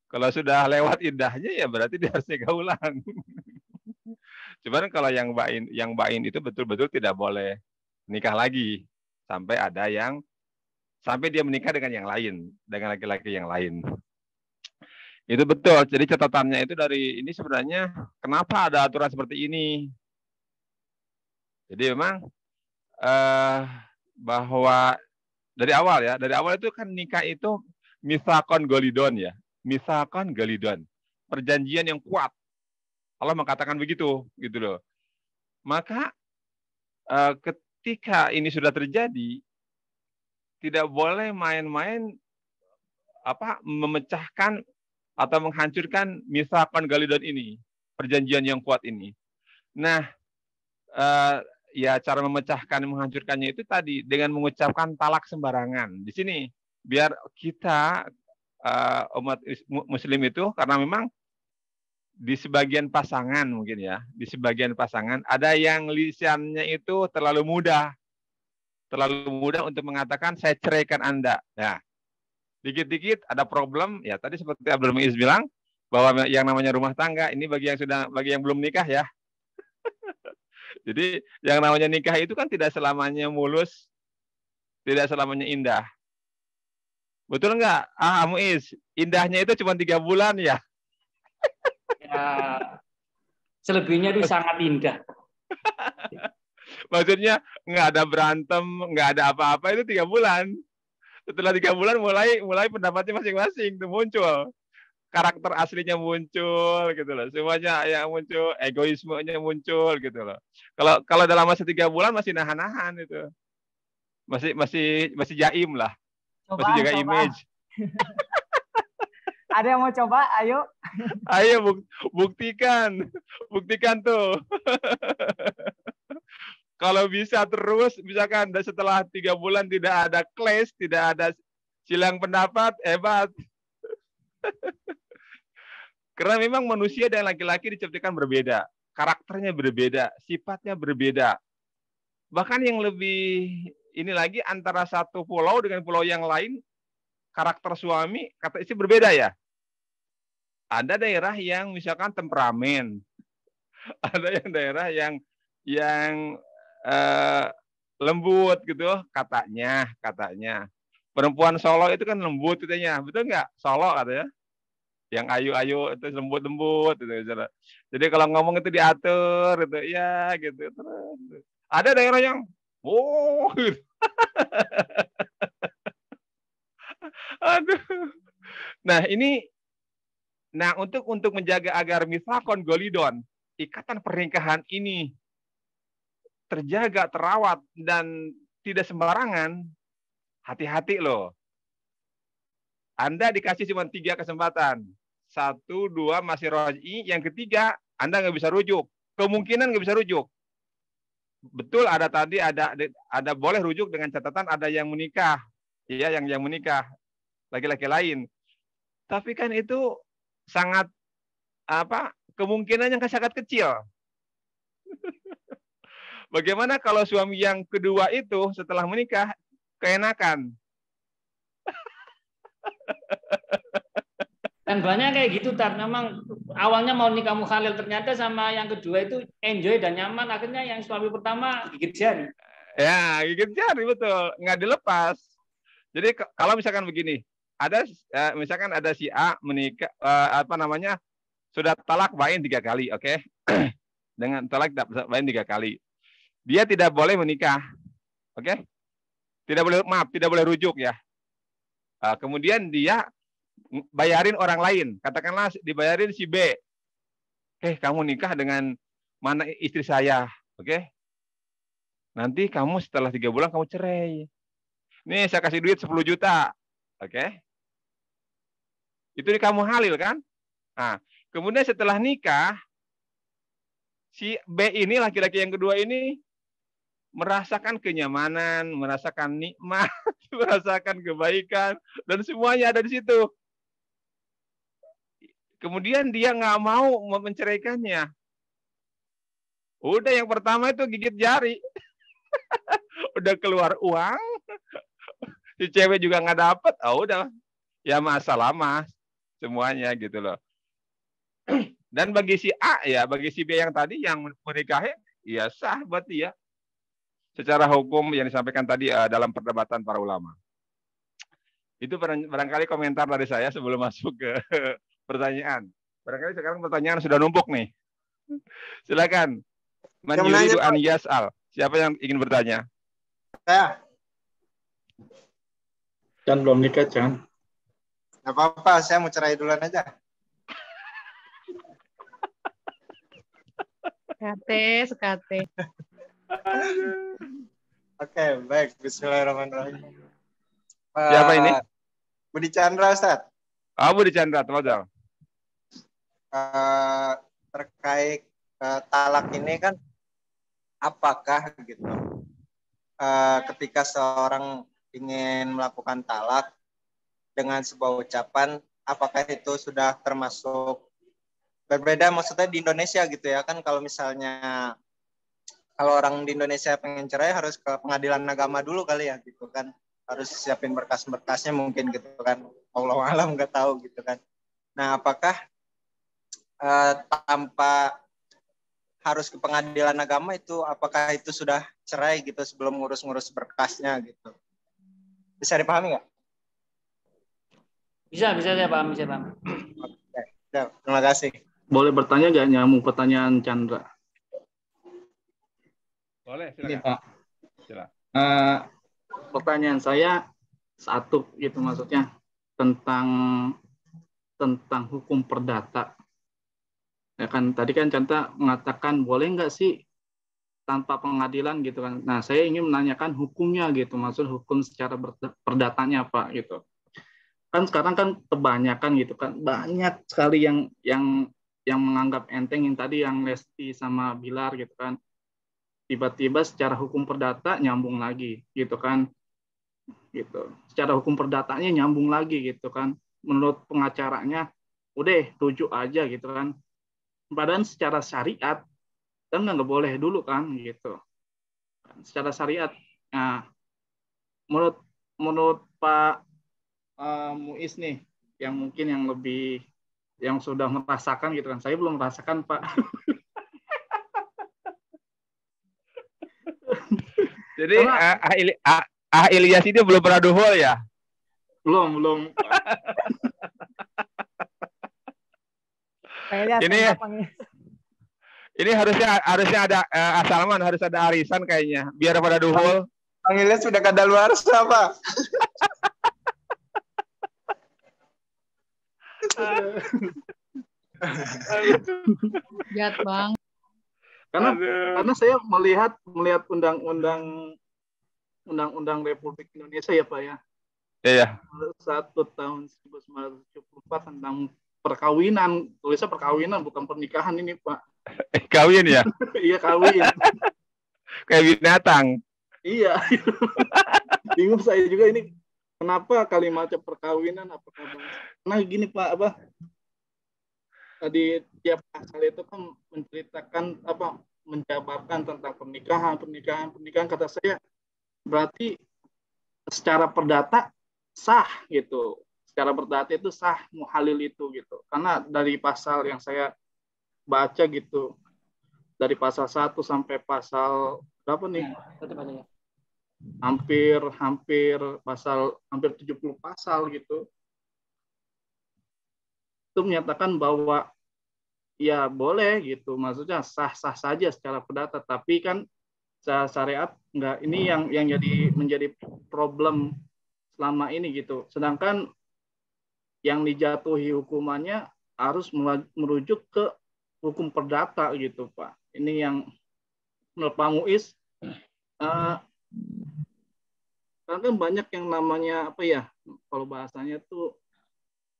Kalau sudah lewat iddahnya ya berarti dia harus nikah ulang. Cuman kalau yang bain itu betul-betul tidak boleh nikah lagi sampai dia menikah dengan yang lain, dengan laki-laki yang lain. Itu betul. Jadi catatannya itu dari ini sebenarnya kenapa ada aturan seperti ini. Jadi memang bahwa dari awal itu kan nikah itu mitsaqon golidon ya. Mitsaqon golidon. Perjanjian yang kuat. Allah mengatakan begitu, gitu loh. Maka ketika ini sudah terjadi, tidak boleh main-main memecahkan atau menghancurkan mitsaqon golidon ini, perjanjian yang kuat ini. Nah, ya cara memecahkan, menghancurkannya itu tadi dengan mengucapkan talak sembarangan. Di sini biar kita umat Muslim itu, karena memang di sebagian pasangan mungkin ya, di sebagian pasangan ada yang lisannya itu terlalu mudah untuk mengatakan saya ceraikan Anda. Ya, dikit-dikit ada problem ya. Tadi seperti Abdul Muiz bilang bahwa yang namanya rumah tangga ini bagi yang belum nikah ya. Jadi yang namanya nikah itu kan tidak selamanya mulus, tidak selamanya indah. Betul nggak? Muiz, indahnya itu cuma 3 bulan ya? Ya, selebihnya itu sangat indah. Maksudnya nggak ada berantem, nggak ada apa-apa itu 3 bulan. Setelah 3 bulan mulai pendapatnya masing-masing itu muncul. Karakter aslinya muncul gitu loh. Semuanya yang muncul, egoismenya muncul gitu loh. Kalau dalam masa 3 bulan masih nahan-nahan itu. Masih jaim lah. Masih jaga image. Ada yang mau coba? Ayo. Ayo buktikan tuh. Kalau bisa terus, misalkan setelah 3 bulan tidak ada clash, tidak ada silang pendapat, hebat. Karena memang manusia dan laki-laki diciptakan berbeda, karakternya berbeda, sifatnya berbeda. Bahkan yang lebih ini lagi antara satu pulau dengan pulau yang lain, karakter suami, kata istri berbeda ya. Ada daerah yang misalkan temperamen, ada yang daerah yang lembut gitu, katanya. Perempuan Solo itu kan lembut katanya, betul nggak? Solo katanya. Yang ayu-ayu itu lembut-lembut gitu. Jadi kalau ngomong itu diatur gitu ya gitu terus. Ada daerah yang gitu. Aduh. Nah, untuk menjaga agar mitsaqon golidon, ikatan pernikahan ini terjaga, terawat dan tidak sembarangan, hati-hati loh. Anda dikasih cuma 3 kesempatan. 1, 2 masih raj'i, yang ketiga Anda nggak bisa rujuk. Kemungkinan nggak bisa rujuk. Betul ada boleh rujuk dengan catatan ada yang menikah, ya yang menikah laki-laki lain. Tapi kan itu sangat kemungkinannya sangat kecil. Bagaimana kalau suami yang kedua itu setelah menikah keenakan? Dan banyak kayak gitu, Tat. Memang awalnya mau nikah mukhalil, ternyata sama yang kedua itu enjoy dan nyaman. Akhirnya yang suami pertama gigit jari. Ya, gigit jari betul, nggak dilepas. Jadi kalau misalkan begini, misalkan ada si A menikah, sudah talak bain 3 kali, oke? Dengan talak bain 3 kali, dia tidak boleh menikah, oke? Tidak boleh rujuk ya. Kemudian dia bayarin orang lain, katakanlah dibayarin si B. Kamu nikah dengan mana istri saya, oke? Nanti kamu setelah 3 bulan kamu cerai. Nih saya kasih duit 10 juta, oke? Itu kamu halil kan? Nah, kemudian setelah nikah, si B ini, laki-laki yang kedua ini, merasakan kenyamanan, merasakan nikmat, merasakan kebaikan, dan semuanya ada di situ. Kemudian dia nggak mau menceraikannya. Udah yang pertama itu gigit jari. Udah keluar uang, si cewek juga nggak dapet, udah. Ya masalah mas, semuanya gitu loh. Dan bagi si A ya, bagi si B yang tadi yang menikahi, ya sah buat dia. Secara hukum yang disampaikan tadi dalam perdebatan para ulama. Itu barangkali komentar dari saya sebelum masuk ke pertanyaan. Barangkali sekarang pertanyaan sudah numpuk nih. Silakan. Man yuridu an yas'al. Siapa yang ingin bertanya? Saya. Dan belum nikah, Chan. Nggak apa-apa, saya mau cerai duluan aja. Sekate. Oke, baik. Bismillahirrahmanirrahim. Siapa ini? Budi Chandra, Ustaz. Budi Chandra, teman-teman. Terkait talak ini kan, apakah gitu ketika seorang ingin melakukan talak dengan sebuah ucapan, apakah itu sudah termasuk berbeda? Maksudnya di Indonesia gitu ya kan, kalau misalnya kalau orang di Indonesia pengen cerai harus ke pengadilan agama dulu kali ya gitu kan, harus siapin berkas-berkasnya mungkin gitu kan, Allah alam nggak tahu gitu kan. Nah apakah tanpa harus ke pengadilan agama itu, apakah itu sudah cerai gitu sebelum ngurus-ngurus berkasnya gitu? Bisa dipahami nggak? Bisa saya paham, Oke, terima kasih. Boleh bertanya nggak, nyambung pertanyaan Chandra? Boleh, silakan. Ini, Pak. Silakan. Pertanyaan saya satu gitu, maksudnya tentang hukum perdata. Ya kan tadi kan Chandra mengatakan boleh nggak sih tanpa pengadilan gitu kan. Nah, saya ingin menanyakan hukumnya gitu, maksud hukum secara perdatanya apa gitu. Kan sekarang kan kebanyakan gitu kan, banyak sekali yang menganggap enteng yang tadi yang Lesti sama Bilar gitu kan. tiba-tiba secara hukum perdata nyambung lagi gitu kan, gitu. Secara hukum perdatanya nyambung lagi gitu kan. Menurut pengacaranya udah 7 aja gitu kan. Padahal secara syariat kan nggak boleh dulu kan gitu. Secara syariat. Nah, menurut Pak Muiz nih, yang mungkin yang lebih yang sudah merasakan gitu kan. Saya belum merasakan, Pak. Jadi Ilyas ini belum pernah duhul ya? Belum. Ini harusnya ada Salman, harus ada arisan kayaknya biar pada duhul. Bang Ilyas sudah kadaluarsa, Pak. Jahat bang. Karena saya melihat undang-undang Republik Indonesia ya Pak ya. Iya. 1 tahun 1974 tentang perkawinan, tulisnya perkawinan bukan pernikahan ini Pak. Kawin ya? Iya kawin. Kayak binatang. Iya. Bingung saya juga ini kenapa kalimatnya perkawinan apakah nah gini Pak apa? Tadi tiap pasal itu kan menceritakan menjabarkan tentang pernikahan kata saya berarti secara perdata sah gitu. Secara perdata itu sah muhalil itu gitu. Karena dari pasal yang saya baca gitu dari pasal 1 sampai pasal berapa nih? Hampir 70 pasal gitu. Itu menyatakan bahwa ya boleh gitu, maksudnya sah-sah saja secara perdata, tapi kan secara syariat enggak, ini yang menjadi problem selama ini gitu. Sedangkan yang dijatuhi hukumannya harus merujuk ke hukum perdata gitu Pak. Ini yang menurut Pak Muiz karena kan banyak yang namanya apa ya, kalau bahasanya tuh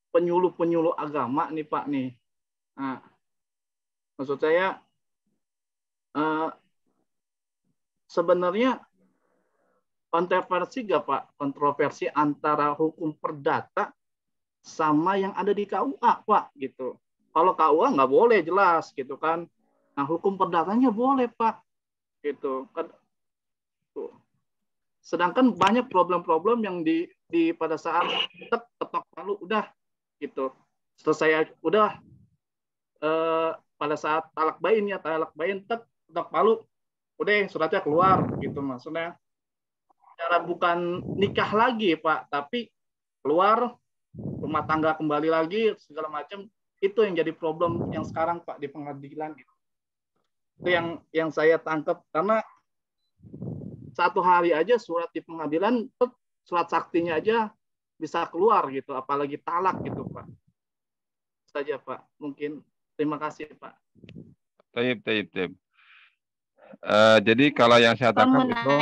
penyuluh agama nih Pak nih. Nah, maksud saya sebenarnya kontroversi antara hukum perdata sama yang ada di KUA Pak gitu. Kalau KUA nggak boleh jelas gitu kan. Nah hukum perdatanya boleh Pak gitu kan. Sedangkan banyak problem-problem yang di pada saat ketok palu udah gitu selesai udah pada saat talak bain ketok palu udah suratnya keluar gitu, maksudnya cara bukan nikah lagi Pak tapi keluar rumah tangga kembali lagi segala macam, itu yang jadi problem yang sekarang Pak di pengadilan gitu. Itu yang saya tangkap, karena 1 hari aja surat di pengadilan surat saktinya aja bisa keluar gitu, apalagi talak gitu Pak. Saja Pak, mungkin terima kasih Pak. Taib. Jadi kalau yang saya tangkap itu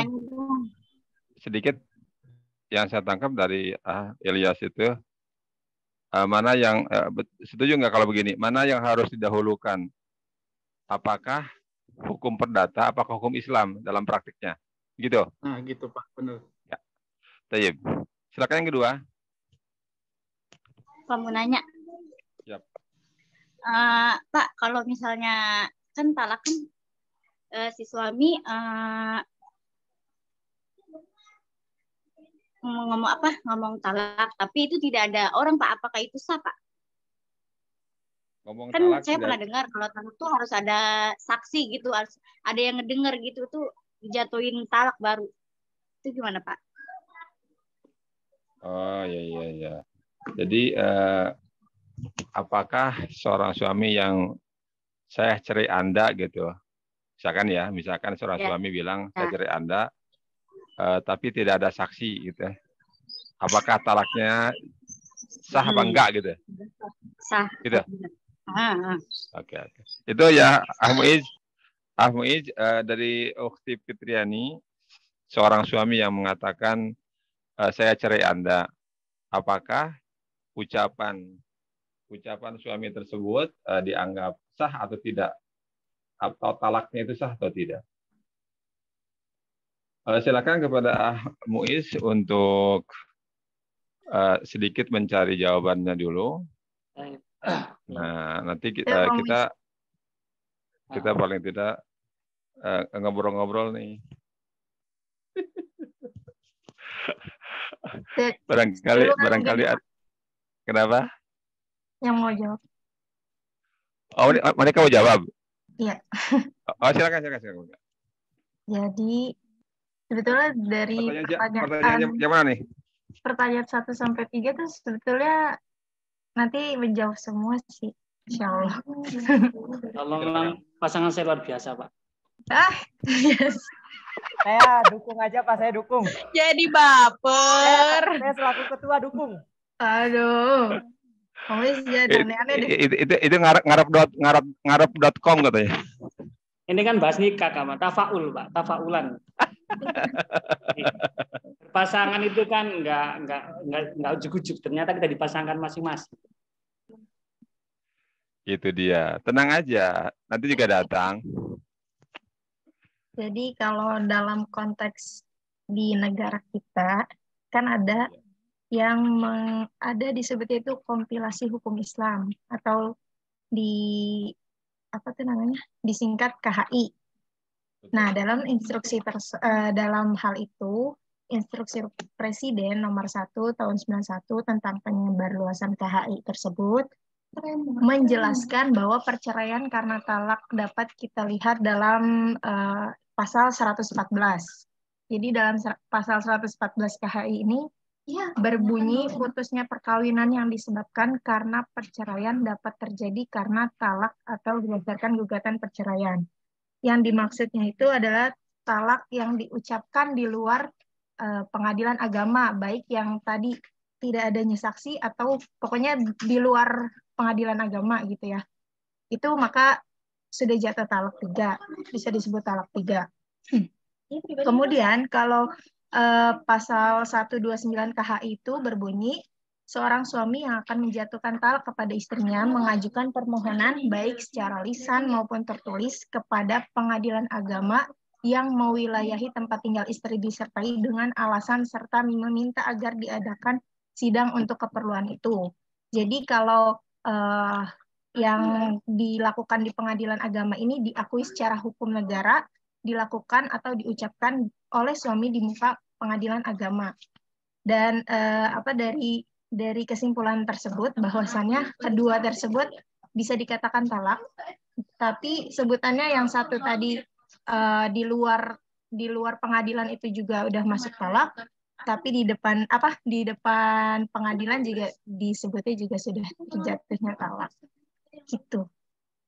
sedikit yang saya tangkap dari Ilyas itu mana yang setuju nggak kalau begini? Mana yang harus didahulukan? Apakah hukum perdata, apakah hukum Islam dalam praktiknya? Gitu. Nah, gitu Pak, benar. Ya. Taib. Silakan yang kedua. Pak mau nanya. Yap. Pak, kalau misalnya kan talak kan si suami ngomong talak, tapi itu tidak ada orang Pak, apakah itu sah Pak? Ngomong kan talak saya tidak... pernah dengar kalau talak tuh harus ada saksi gitu, harus ada yang ngedengar gitu tuh dijatuhin talak baru. Itu gimana Pak? Oh iya. Jadi apakah seorang suami yang saya cerai Anda gitu, misalkan seorang suami bilang saya cerai Anda, tapi tidak ada saksi gitu, apakah talaknya sah apa enggak gitu? Sah. Gitu. Oke. Itu ya Ahmuiz dari Ukhti Fitriani, seorang suami yang mengatakan saya cerai Anda. Apakah ucapan suami tersebut dianggap sah atau tidak? Atau talaknya itu sah atau tidak? Silakan kepada Muiz untuk sedikit mencari jawabannya dulu. Nah, nanti kita paling tidak ngobrol-ngobrol nih. barangkali kenapa? Yang mau jawab. Oh, mereka mau jawab? Iya. Oh, silakan. Jadi sebetulnya dari pertanyaan yang mana nih? Pertanyaan 1 sampai 3 tuh sebetulnya nanti menjawab semua sih, insya Allah. Tolong pasangan saya luar biasa, Pak. Yes. Saya dukung aja, Pak. Saya dukung. Jadi baper. Saya selaku ketua dukung. Aduh. Kamu jangan aneh-aneh deh. Itu ngarep.com katanya. Ini kan bahas nikah, Kak. Tafaul, Pak. Tafaulan. Pasangan itu kan nggak ujuk-ujuk. Ternyata kita dipasangkan masing-masing. Itu dia. Tenang aja. Nanti juga datang. Jadi kalau dalam konteks di negara kita kan ada yang ada disebutnya itu kompilasi hukum Islam atau disingkat KHI. Nah, dalam dalam hal itu instruksi Presiden nomor 1 tahun 91 tentang penyebarluasan KHI tersebut menjelaskan bahwa perceraian karena talak dapat kita lihat dalam pasal 114. Jadi dalam pasal 114 KHI ini berbunyi putusnya perkawinan yang disebabkan karena perceraian dapat terjadi karena talak atau berdasarkan gugatan perceraian. Yang dimaksudnya itu adalah talak yang diucapkan di luar pengadilan agama, baik yang tadi tidak adanya saksi atau pokoknya di luar pengadilan agama gitu ya. Itu maka sudah jatuh talak 3, bisa disebut talak 3. Kemudian kalau pasal 129 KHI itu berbunyi seorang suami yang akan menjatuhkan talak kepada istrinya mengajukan permohonan baik secara lisan maupun tertulis kepada pengadilan agama yang mewilayahi tempat tinggal istri disertai dengan alasan serta meminta agar diadakan sidang untuk keperluan itu. Jadi kalau yang dilakukan di pengadilan agama ini diakui secara hukum negara, dilakukan atau diucapkan oleh suami di muka pengadilan agama. Dan dari kesimpulan tersebut bahwasannya kedua tersebut bisa dikatakan talak, tapi sebutannya yang satu tadi di luar pengadilan itu juga udah masuk talak, tapi di depan pengadilan juga disebutnya juga sudah terjatuhnya talak. Gitu.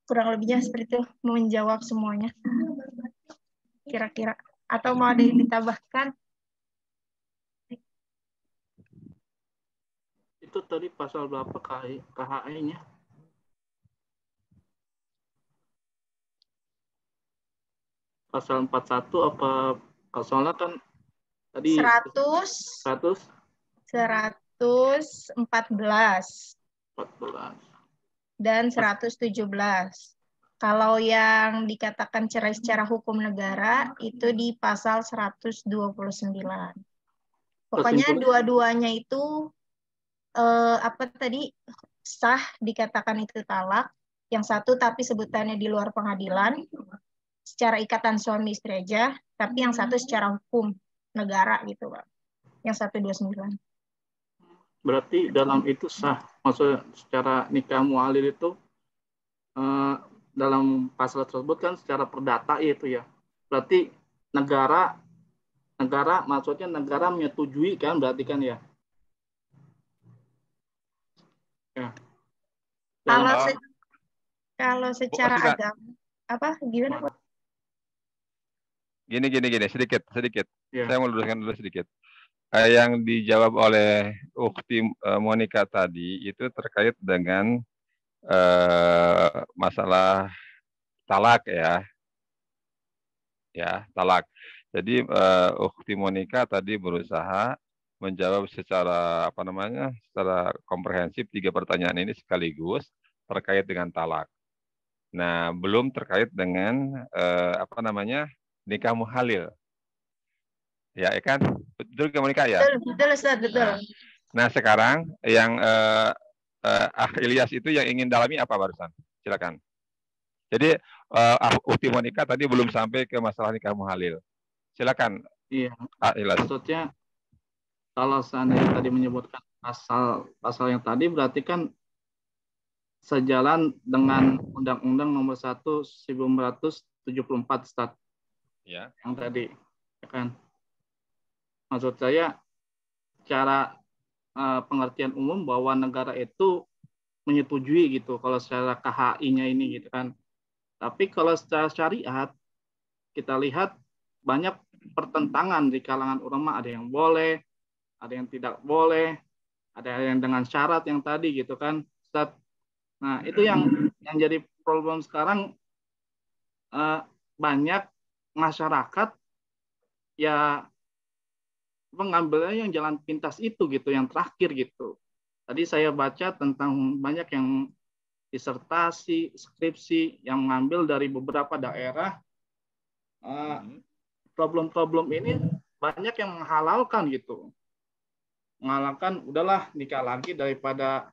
Kurang lebihnya seperti itu, menjawab semuanya. Kira-kira. Atau mau ada yang ditambahkan? Itu tadi pasal berapa KHI-nya? Pasal 41 apa? Soalnya kan tadi 114. Dan 117. Kalau yang dikatakan cerai secara hukum negara itu di pasal 129. Pokoknya dua-duanya itu sah dikatakan itu talak. Yang satu tapi sebutannya di luar pengadilan secara ikatan suami istri aja, tapi yang satu secara hukum negara gitu, Pak. Yang 129. Berarti dalam itu sah, maksudnya secara nikah mu'alil itu dalam pasal tersebut kan secara perdata itu ya. Berarti negara maksudnya negara menyetujui kan, berarti kan ya. Ya. Kalau secara agama gimana, Pak? Gini sedikit. Ya. Saya mau luruskan dulu sedikit. Yang dijawab oleh Ukhti Monica tadi itu terkait dengan masalah talak ya, talak. Jadi Ukhti Monica tadi berusaha menjawab secara secara komprehensif 3 pertanyaan ini sekaligus terkait dengan talak. Nah, belum terkait dengan nikah muhalil. Ya, kan? Betul ke Monica ya? Betul, Ustaz, betul. Nah, sekarang yang Ilyas itu yang ingin dalami apa barusan? Silakan. Jadi Ukti Monica tadi belum sampai ke masalah nikah muhalil. Silakan. Iya. Ilyas. Maksudnya kalau seandainya tadi menyebutkan pasal yang tadi berarti kan sejalan dengan Undang-Undang Nomor 1 1974 Stat. Ya. Yang tadi, ya kan? Maksud saya cara pengertian umum bahwa negara itu menyetujui gitu kalau secara KHI-nya ini gitu kan. Tapi kalau secara syariat kita lihat banyak pertentangan di kalangan ulama, ada yang boleh, ada yang tidak boleh, ada yang dengan syarat yang tadi gitu kan. Ustaz. Nah, itu yang jadi problem sekarang, banyak masyarakat ya mengambilnya yang jalan pintas itu gitu, yang terakhir gitu. Tadi saya baca tentang banyak yang disertasi, skripsi yang mengambil dari beberapa daerah. Problem-problem ini banyak yang menghalalkan gitu. Menghalalkan udahlah nikah lagi daripada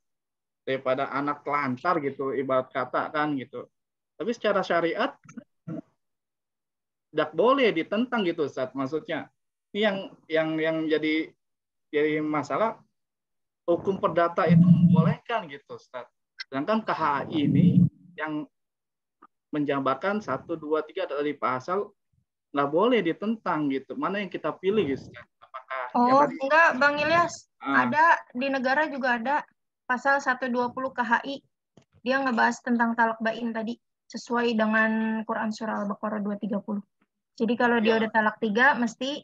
anak telantar gitu, ibarat kata kan gitu. Tapi secara syariat tidak boleh ditentang gitu, Ustaz. Maksudnya ini yang jadi masalah, hukum perdata itu membolehkan gitu, Ustaz. Sedangkan KHI ini yang menjabarkan 1, 2, 3 dari pasal nggak boleh ditentang gitu. Mana yang kita pilih gitu? Apakah enggak, Bang Ilyas. Ada di negara juga ada pasal 120 KHI. Dia ngebahas tentang talak bain tadi sesuai dengan Quran surah Al-Baqarah 230. Jadi kalau dia udah talak 3 mesti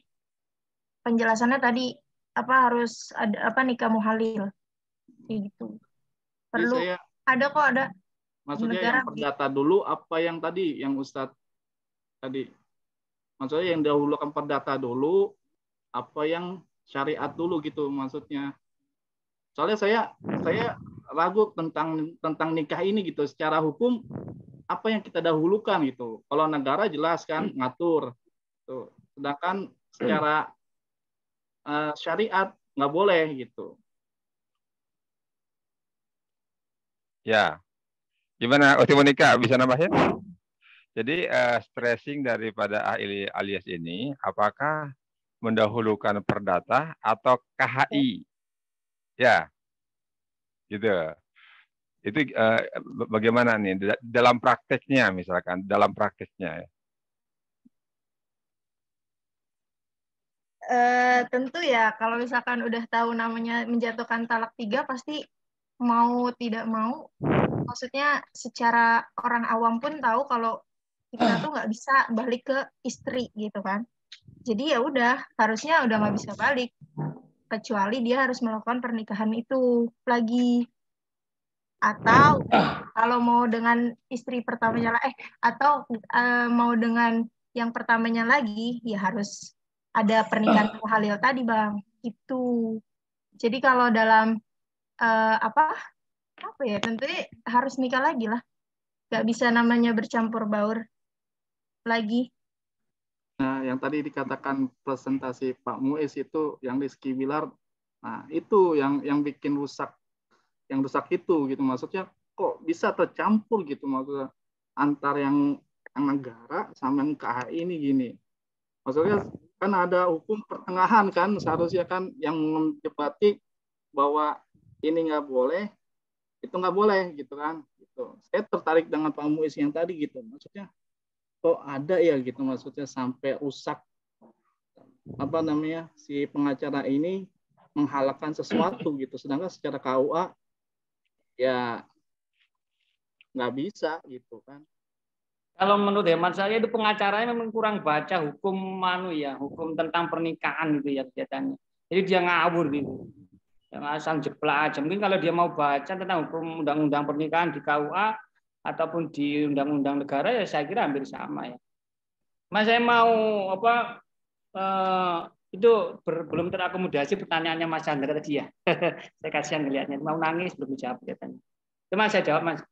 penjelasannya tadi harus ada nikah muhalil. Gitu. Perlu ada kok ada. Maksudnya yang perdata dulu apa yang tadi yang Ustadz tadi? Maksudnya yang dahulukan perdata dulu apa yang syariat dulu gitu maksudnya. Soalnya saya ragu tentang nikah ini gitu, secara hukum apa yang kita dahulukan gitu. Kalau negara jelas kan ngatur. Tuh. Sedangkan secara syariat nggak boleh gitu. Ya. Gimana Ukti Monica, bisa nambahin? Jadi stressing daripada Ilyas ini apakah mendahulukan perdata atau KHI? Ya. Gitu. Itu bagaimana nih dalam prakteknya, misalkan dalam prakteknya? Tentu ya, kalau misalkan udah tahu namanya menjatuhkan talak 3 pasti mau tidak mau, maksudnya secara orang awam pun tahu kalau kita tuh nggak bisa balik ke istri gitu kan. Jadi ya udah, harusnya udah nggak bisa balik, kecuali dia harus melakukan pernikahan itu lagi. Atau kalau mau dengan istri pertamanya atau mau dengan yang pertamanya lagi, ya harus ada pernikahan muhalil tadi, Bang. Itu. Jadi kalau dalam tentunya harus nikah lagi lah. Gak bisa namanya bercampur baur lagi. Nah, yang tadi dikatakan presentasi Pak Muiz itu yang Rizky Bilar, nah itu yang bikin rusak itu gitu, maksudnya kok bisa tercampur gitu, maksudnya antar yang negara sama yang KHI ini gini. Maksudnya kan ada hukum pertengahan kan, seharusnya kan yang mendebati bahwa ini nggak boleh, itu nggak boleh gitu kan. Gitu. Saya tertarik dengan Pak Muiz yang tadi gitu, maksudnya kok ada ya gitu, maksudnya sampai rusak si pengacara ini menghalalkan sesuatu gitu, sedangkan secara KUA ya nggak bisa gitu kan. Kalau menurut hemat saya itu pengacaranya memang kurang baca hukum hukum tentang pernikahan gitu ya kelihatannya. Jadi dia ngawur gitu. Yang asal jeplak aja. Mungkin kalau dia mau baca tentang hukum undang-undang pernikahan di KUA ataupun di undang-undang negara ya saya kira hampir sama ya. Mas saya mau itu belum terakomodasi pertanyaannya Mas Chandra tadi ya. Saya kasihan melihatnya, mau nangis belum dijawab katanya. Itu Mas saya jawab Mas.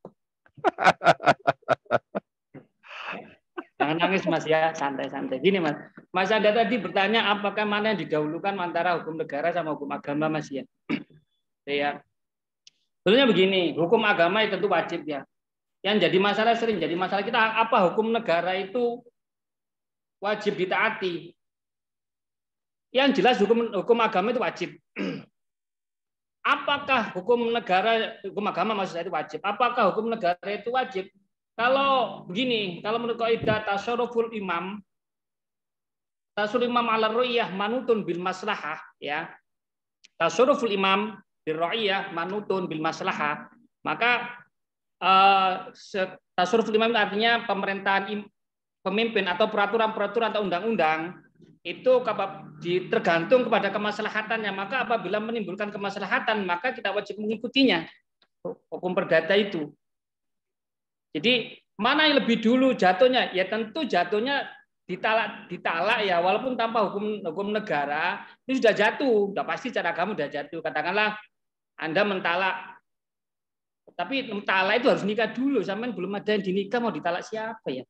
Jangan nangis Mas ya, santai-santai. Gini Mas, Mas Anda tadi bertanya apakah mana yang didahulukan antara hukum negara sama hukum agama, Mas ya. Ya. Sebenarnya begini, hukum agama itu tentu wajib ya. Yang jadi masalah sering jadi masalah kita apa hukum negara itu wajib ditaati. Yang jelas hukum agama itu wajib. Apakah hukum agama maksud saya itu wajib? Apakah hukum negara itu wajib? Kalau begini, kalau menurut kaidah tasarruful imam ala ru'yah manutun bil maslahah, ya. Tasarruful imam bil ru'yah manutun bil maslahah. Maka tasarruful imam artinya pemerintahan pemimpin atau peraturan-peraturan atau undang-undang itu tergantung kepada kemaslahatannya. Maka apabila menimbulkan kemaslahatan, maka kita wajib mengikutinya. Hukum perdata itu. Jadi mana yang lebih dulu jatuhnya? Ya tentu jatuhnya ditalak ya, walaupun tanpa hukum negara ini sudah jatuh, sudah pasti cara kamu sudah jatuh. Katakanlah Anda mentalak, tapi mentalak itu harus nikah dulu, sampean belum ada yang dinikah mau ditalak siapa ya?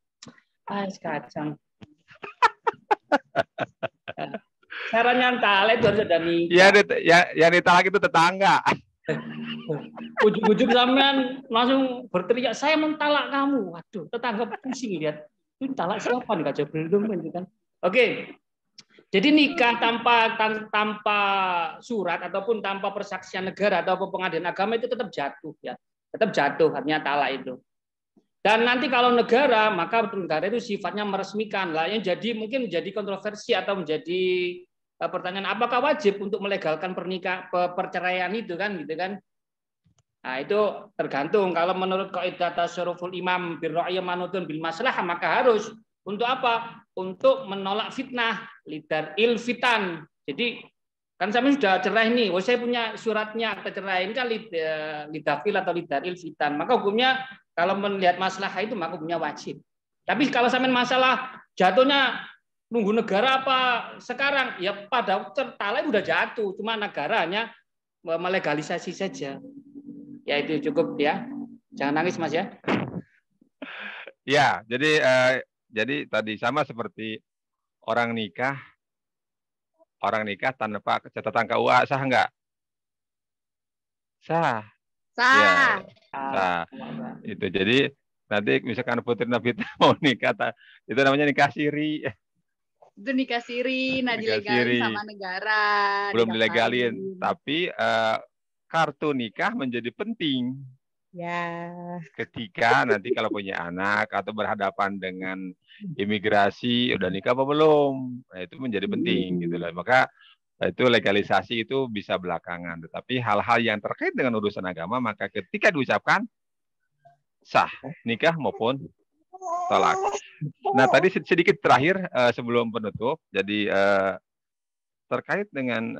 Kacang. Caranya mentalak itu harus ada nikah. Ya, yang ditalak itu tetangga. Ujuk-ujuk sampean langsung berteriak, saya mentalak kamu. Waduh, tetangga pusing lihat. Itu talak siapa nih kaca belum kan? Oke. Jadi nikah tanpa surat ataupun tanpa persaksian negara atau pengadilan agama itu tetap jatuh ya. Tetap jatuh artinya talak itu. Dan nanti kalau negara, maka negara itu sifatnya meresmikan lah. Yang jadi mungkin menjadi kontroversi atau menjadi pertanyaan apakah wajib untuk melegalkan perceraian itu kan gitu kan? Nah, itu tergantung. Kalau menurut kaidah tasarruful imam bil ra'yah manutun bil maslahah, maka harus untuk apa? Untuk menolak fitnah, lidar fitan. Jadi kan saya sudah cerai nih, saya punya suratnya akta cerai ini kan lidafil atau lidar fitan. Maka hukumnya kalau melihat masalah itu maka hukumnya wajib. Tapi kalau sampai masalah jatuhnya nunggu negara apa sekarang, ya pada tertalak udah jatuh, cuma negaranya melegalisasi saja. Ya itu cukup ya. Jangan nangis Mas ya. Ya, jadi tadi sama seperti orang nikah tanpa catatan KUA sah enggak? Sah. Sah. Ya, sah. Itu jadi nanti misalkan Putri Nabita mau nikah, itu namanya nikah siri. Itu nikah siri, nah dilegalin sama negara. Belum dilegalin, tapi kartu nikah menjadi penting. Ya. Ketika nanti kalau punya anak atau berhadapan dengan imigrasi, udah nikah apa belum? Nah, itu menjadi penting gitu loh. Maka itu legalisasi itu bisa belakangan. Tetapi hal-hal yang terkait dengan urusan agama, maka ketika diucapkan sah nikah maupun tolak. Nah, tadi sedikit terakhir sebelum penutup. Jadi terkait dengan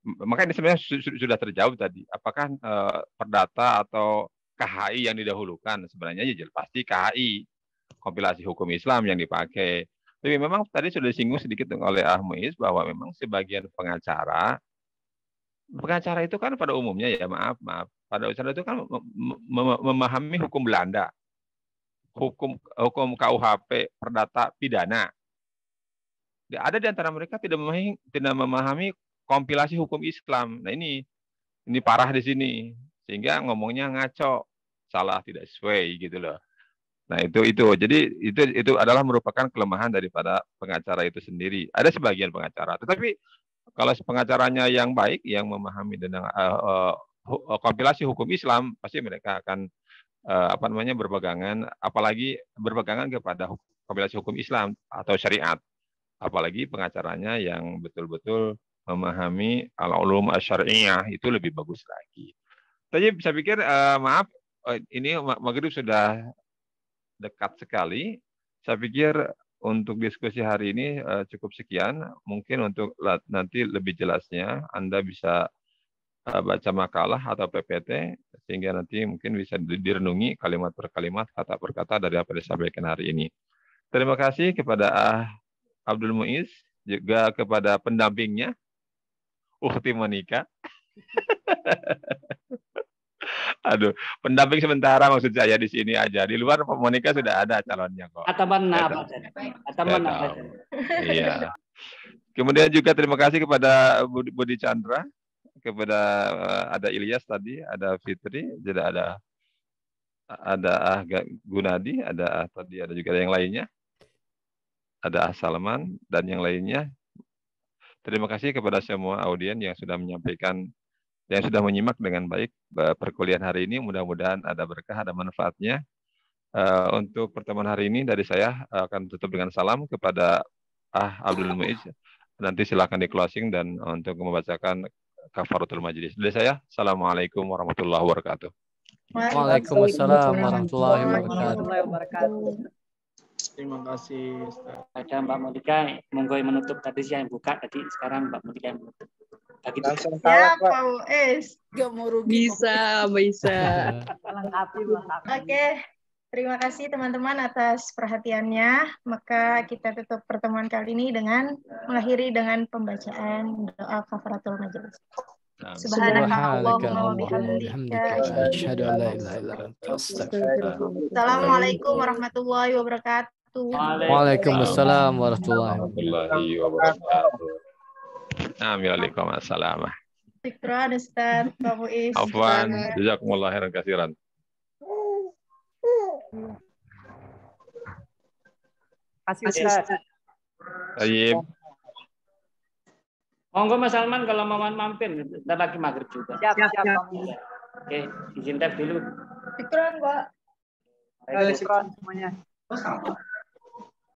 maka ini sebenarnya sudah terjawab tadi. Apakah perdata atau KHI yang didahulukan? Sebenarnya ya pasti KHI, kompilasi hukum Islam yang dipakai. Tapi memang tadi sudah disinggung sedikit oleh Muiz bahwa memang sebagian pengacara itu kan pada umumnya ya maaf, pada usaha itu kan memahami hukum Belanda, hukum KUHP, perdata pidana. Ada di antara mereka tidak memahami kompilasi hukum Islam. Nah ini parah di sini, sehingga ngomongnya ngaco, salah, tidak sesuai gitu loh. Nah itu jadi itu adalah merupakan kelemahan daripada pengacara itu sendiri. Ada sebagian pengacara, tetapi kalau pengacaranya yang baik, yang memahami tentang kompilasi hukum Islam, pasti mereka akan berpegangan, apalagi berpegangan kepada kompilasi hukum Islam atau syariat, apalagi pengacaranya yang betul-betul memahami al-ulum asy-syar'iyyah, itu lebih bagus lagi. Tapi saya pikir maaf, ini maghrib sudah dekat sekali. Saya pikir untuk diskusi hari ini cukup sekian. Mungkin untuk nanti lebih jelasnya Anda bisa baca makalah atau PPT, sehingga nanti mungkin bisa direnungi kalimat per kalimat, kata per kata dari apa yang disampaikan hari ini. Terima kasih kepada Abdul Muiz, juga kepada pendampingnya Ukhti Monika. Aduh, pendamping sementara maksud saya di sini aja. Di luar Monika sudah ada calonnya kok. Atamanna. Teman Nggak tahu. Iya. Kemudian juga terima kasih kepada Budi Chandra, kepada ada Ilyas tadi, ada Fitri, jadi ada Gunadi, ada tadi ada juga yang lainnya, ada Salman dan yang lainnya. Terima kasih kepada semua audien yang sudah menyampaikan, yang sudah menyimak dengan baik perkuliahan hari ini. Mudah-mudahan ada berkah, ada manfaatnya. Untuk pertemuan hari ini dari saya akan tutup dengan salam kepada Abdul Muiz. Nanti silakan di closing dan untuk membacakan kafaratul majlis. Dari saya, Assalamualaikum warahmatullahi wabarakatuh. Waalaikumsalam warahmatullahi wabarakatuh. Terima kasih Ustaz. Ada Mbak Monika, monggo yang menutup tadi yang buka tadi, sekarang Mbak Monika yang menutup. Langsung Ya, talak, Pak. Pak Muiz. Gak mau rugi. Bisa. Melengkapi. Oke, terima kasih teman-teman atas perhatiannya. Maka kita tutup pertemuan kali ini dengan mengakhiri dengan pembacaan doa kafaratul majelis. Subhanakallahumma wa bihamdika asyhadu an la ilaha illa anta astaghfiruka. Assalamualaikum warahmatullahi wabarakatuh. Waalaikumsalam warahmatullahi wabarakatuh. Waalaikumsalam. Syukran Ustaz, Pak Muiz. Afwan, jazakumullah khairan katsiran. Kasih Ustaz. Baik. Monggo Mas Salman kalau mau mampir, ntar lagi maghrib juga. Siap. Oke, izin tes dulu. Syukran, Pak. Syukran semuanya.